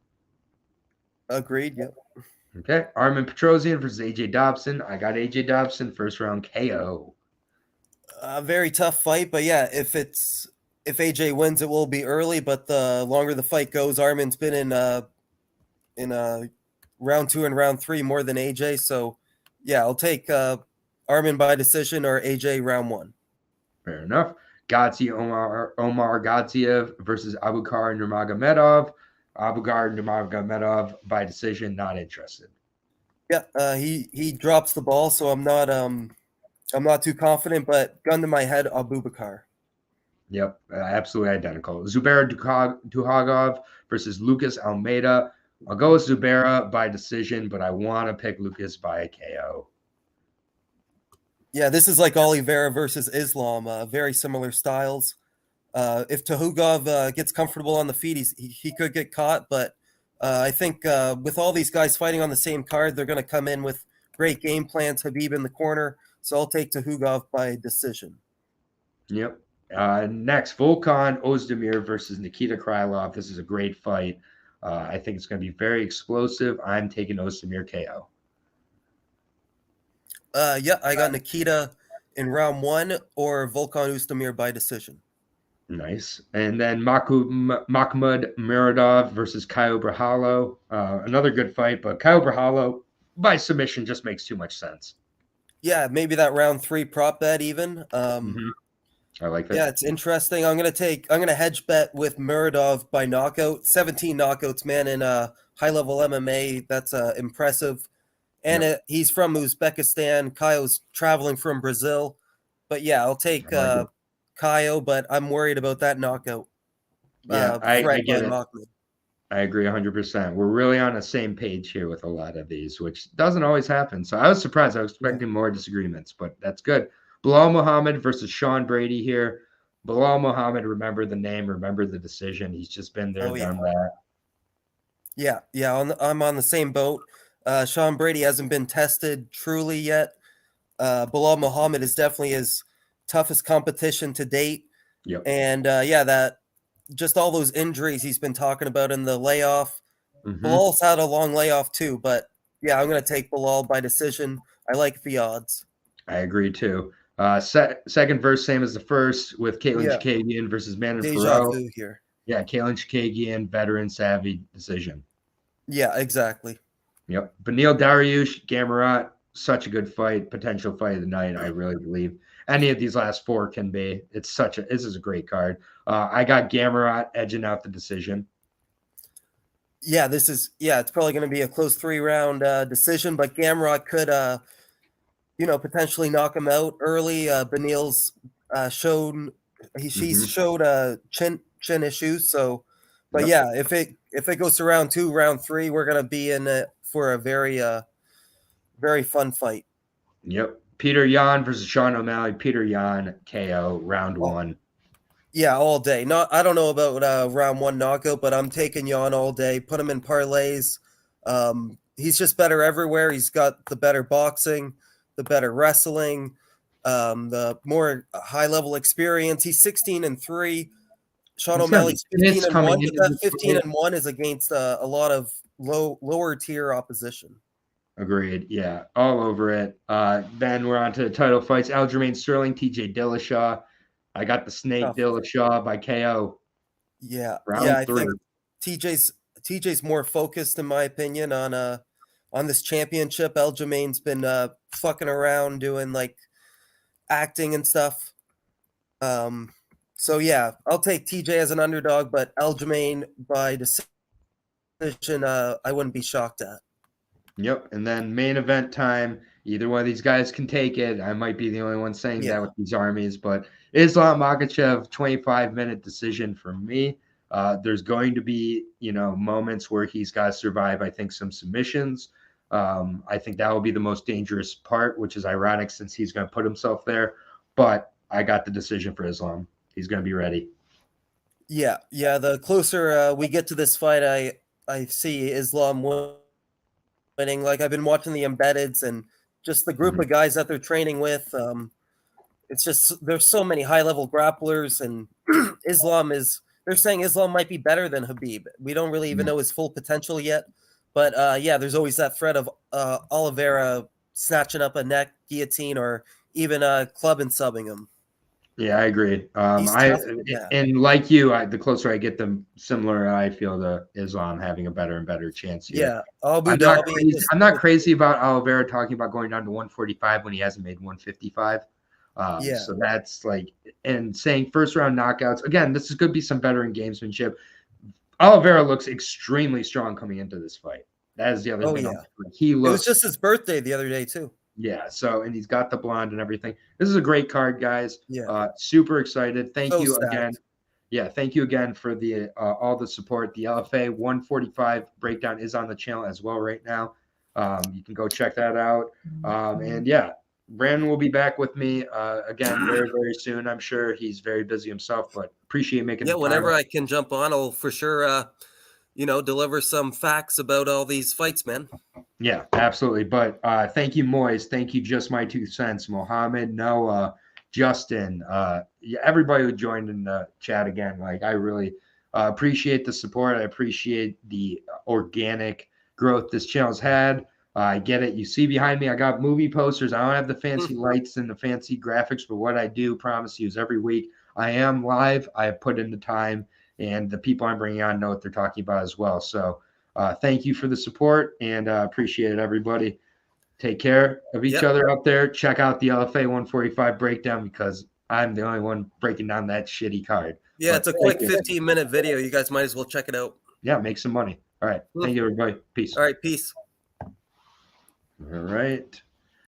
Speaker 2: Agreed, yep.
Speaker 1: Okay, Armen Petrosyan versus AJ Dobson. I got AJ Dobson first round KO.
Speaker 2: A very tough fight, but yeah, if AJ wins, it will be early. But the longer the fight goes, Armen's been in round 2 and round 3 more than AJ. So yeah, I'll take Armen by decision or AJ round 1.
Speaker 1: Fair enough. Gadzhi Omargadzhiev versus Abubakar Nurmagomedov. Abubakar Nurmagomedov by decision, not interested.
Speaker 2: Yeah, he drops the ball, so I'm not too confident, but gun to my head, Abubakar.
Speaker 1: Yep, absolutely identical. Zubaira Tukhugov versus Lucas Almeida. I'll go with Zubaira by decision, but I want to pick Lucas by a KO.
Speaker 2: Yeah, this is like Oliveira versus Islam. Very similar styles. If Tukhugov gets comfortable on the feet, he could get caught. But I think with all these guys fighting on the same card, they're going to come in with great game plans. Khabib in the corner. So I'll take Tukhugov by decision.
Speaker 1: Yep. Next, Volkan Oezdemir versus Nikita Krylov. This is a great fight. I think it's going to be very explosive. I'm taking Oezdemir KO.
Speaker 2: Yeah, I got Nikita in round 1 or Volkan Oezdemir by decision.
Speaker 1: Nice. And then Makhmud Muradov versus Caio Borralho. Another good fight, but Caio Borralho by submission just makes too much sense.
Speaker 2: Yeah, maybe that round 3 prop bet even.
Speaker 1: I like that.
Speaker 2: Yeah, it's interesting. I'm gonna hedge bet with Muradov by knockout. 17 knockouts, man, in high level MMA. That's impressive. And he's from Uzbekistan. Caio's traveling from Brazil. But yeah, I'll take Caio, but I'm worried about that knockout.
Speaker 1: Yeah, I get it. Makhmud. I agree 100%. We're really on the same page here with a lot of these, which doesn't always happen. So I was surprised. I was expecting more disagreements, but that's good. Belal Muhammad versus Sean Brady here. Belal Muhammad, remember the name, remember the decision. He's just been there, done that.
Speaker 2: Yeah. I'm on the same boat. Sean Brady hasn't been tested truly yet. Belal Muhammad is definitely his toughest competition to date.
Speaker 1: Yep.
Speaker 2: And that just all those injuries he's been talking about in the layoff. Belal's had a long layoff too, but yeah, I'm going to take Belal by decision. I like the odds.
Speaker 1: I agree too. Second verse, same as the first, with Katlyn Chikagian versus Manon Fiorot.
Speaker 2: Here.
Speaker 1: Yeah, Katlyn Chikagian, veteran savvy decision.
Speaker 2: Yeah, exactly.
Speaker 1: Yep. Beneil Dariush, Gamrot, such a good fight, potential fight of the night. I really believe any of these last 4 can be. This is a great card. I got Gamrot edging out the decision.
Speaker 2: Yeah, it's probably going to be a close 3-round decision, but Gamrot could, potentially knock him out early. Beneil's showed chin issues. So, but if it goes to round 2, round 3, we're going to be in it for a very very fun fight.
Speaker 1: Yep. Peter Yan versus Sean O'Malley. Peter Yan, KO, round 1.
Speaker 2: Yeah, all day. I don't know about round 1 knockout, but I'm taking Yan all day. Put him in parlays. He's just better everywhere. He's got the better boxing, the better wrestling, the more high-level experience. He's 16-3. Sean O'Malley's 15-1, but that 15-1 is against a lot of lower tier opposition.
Speaker 1: Agreed. Yeah, all over it. Then we're on to the title fights. Aljamain Sterling, TJ Dillashaw. I got the Snake Dillashaw by KO.
Speaker 2: Yeah,
Speaker 1: round 3.
Speaker 2: I think TJ's more focused, in my opinion, on this championship. Aljamain's been fucking around doing like acting and stuff. So yeah, I'll take TJ as an underdog, but Aljamain by decision, I wouldn't be shocked at.
Speaker 1: Yep, and then main event time. Either one of these guys can take it. I might be the only one saying that with these armies, but Islam Makhachev, 25-minute decision for me. There's going to be, moments where he's got to survive, I think, some submissions. I think that will be the most dangerous part, which is ironic since he's going to put himself there. But I got the decision for Islam. He's going to be ready.
Speaker 2: Yeah. The closer we get to this fight, I see Islam winning. Like, I've been watching the embeddeds and just the group of guys that they're training with. It's just there's so many high-level grapplers, and they're saying Islam might be better than Khabib. We don't really even know his full potential yet. But there's always that threat of Oliveira snatching up a neck guillotine or even club and subbing him.
Speaker 1: Yeah, I agree. And like you, the closer I get them, similar I feel to Islam having a better and better chance here.
Speaker 2: Yeah, Abu Dhabi.
Speaker 1: I'm not crazy about Oliveira talking about going down to 145 when he hasn't made 155. So that's like, and saying first round knockouts. Again, this is going to be some veteran gamesmanship. Oliveira looks extremely strong coming into this fight. That is the other thing. He looks.
Speaker 2: It was just his birthday the other day too.
Speaker 1: Yeah. So, and he's got the blonde and everything. This is a great card, guys.
Speaker 2: Yeah.
Speaker 1: Super excited. Thank you again. Yeah. Thank you again for the all the support. The LFA 145 breakdown is on the channel as well right now. You can go check that out. And yeah, Brandon will be back with me again very, very soon. I'm sure he's very busy himself, but appreciate making the time.
Speaker 2: Whenever I can jump on, I'll for sure deliver some facts about all these fights, man.
Speaker 1: Yeah, absolutely. But thank you, Moise. Thank you, Just My 2 Cents, Mohammed, Noah, Justin, everybody who joined in the chat again. Like, I really appreciate the support. I appreciate the organic growth this channel's had. I get it. You see behind me, I got movie posters. I don't have the fancy lights and the fancy graphics, but what I do, promise you, is every week I am live. I have put in the time, and the people I'm bringing on know what they're talking about as well. So thank you for the support, and appreciate it, everybody. Take care of each other up there. Check out the LFA 145 breakdown because I'm the only one breaking down that shitty card.
Speaker 2: Yeah, it's a quick 15-minute video. You guys might as well check it out.
Speaker 1: Yeah, make some money. All right. Thank you, everybody. Peace.
Speaker 2: All right, peace.
Speaker 1: All right.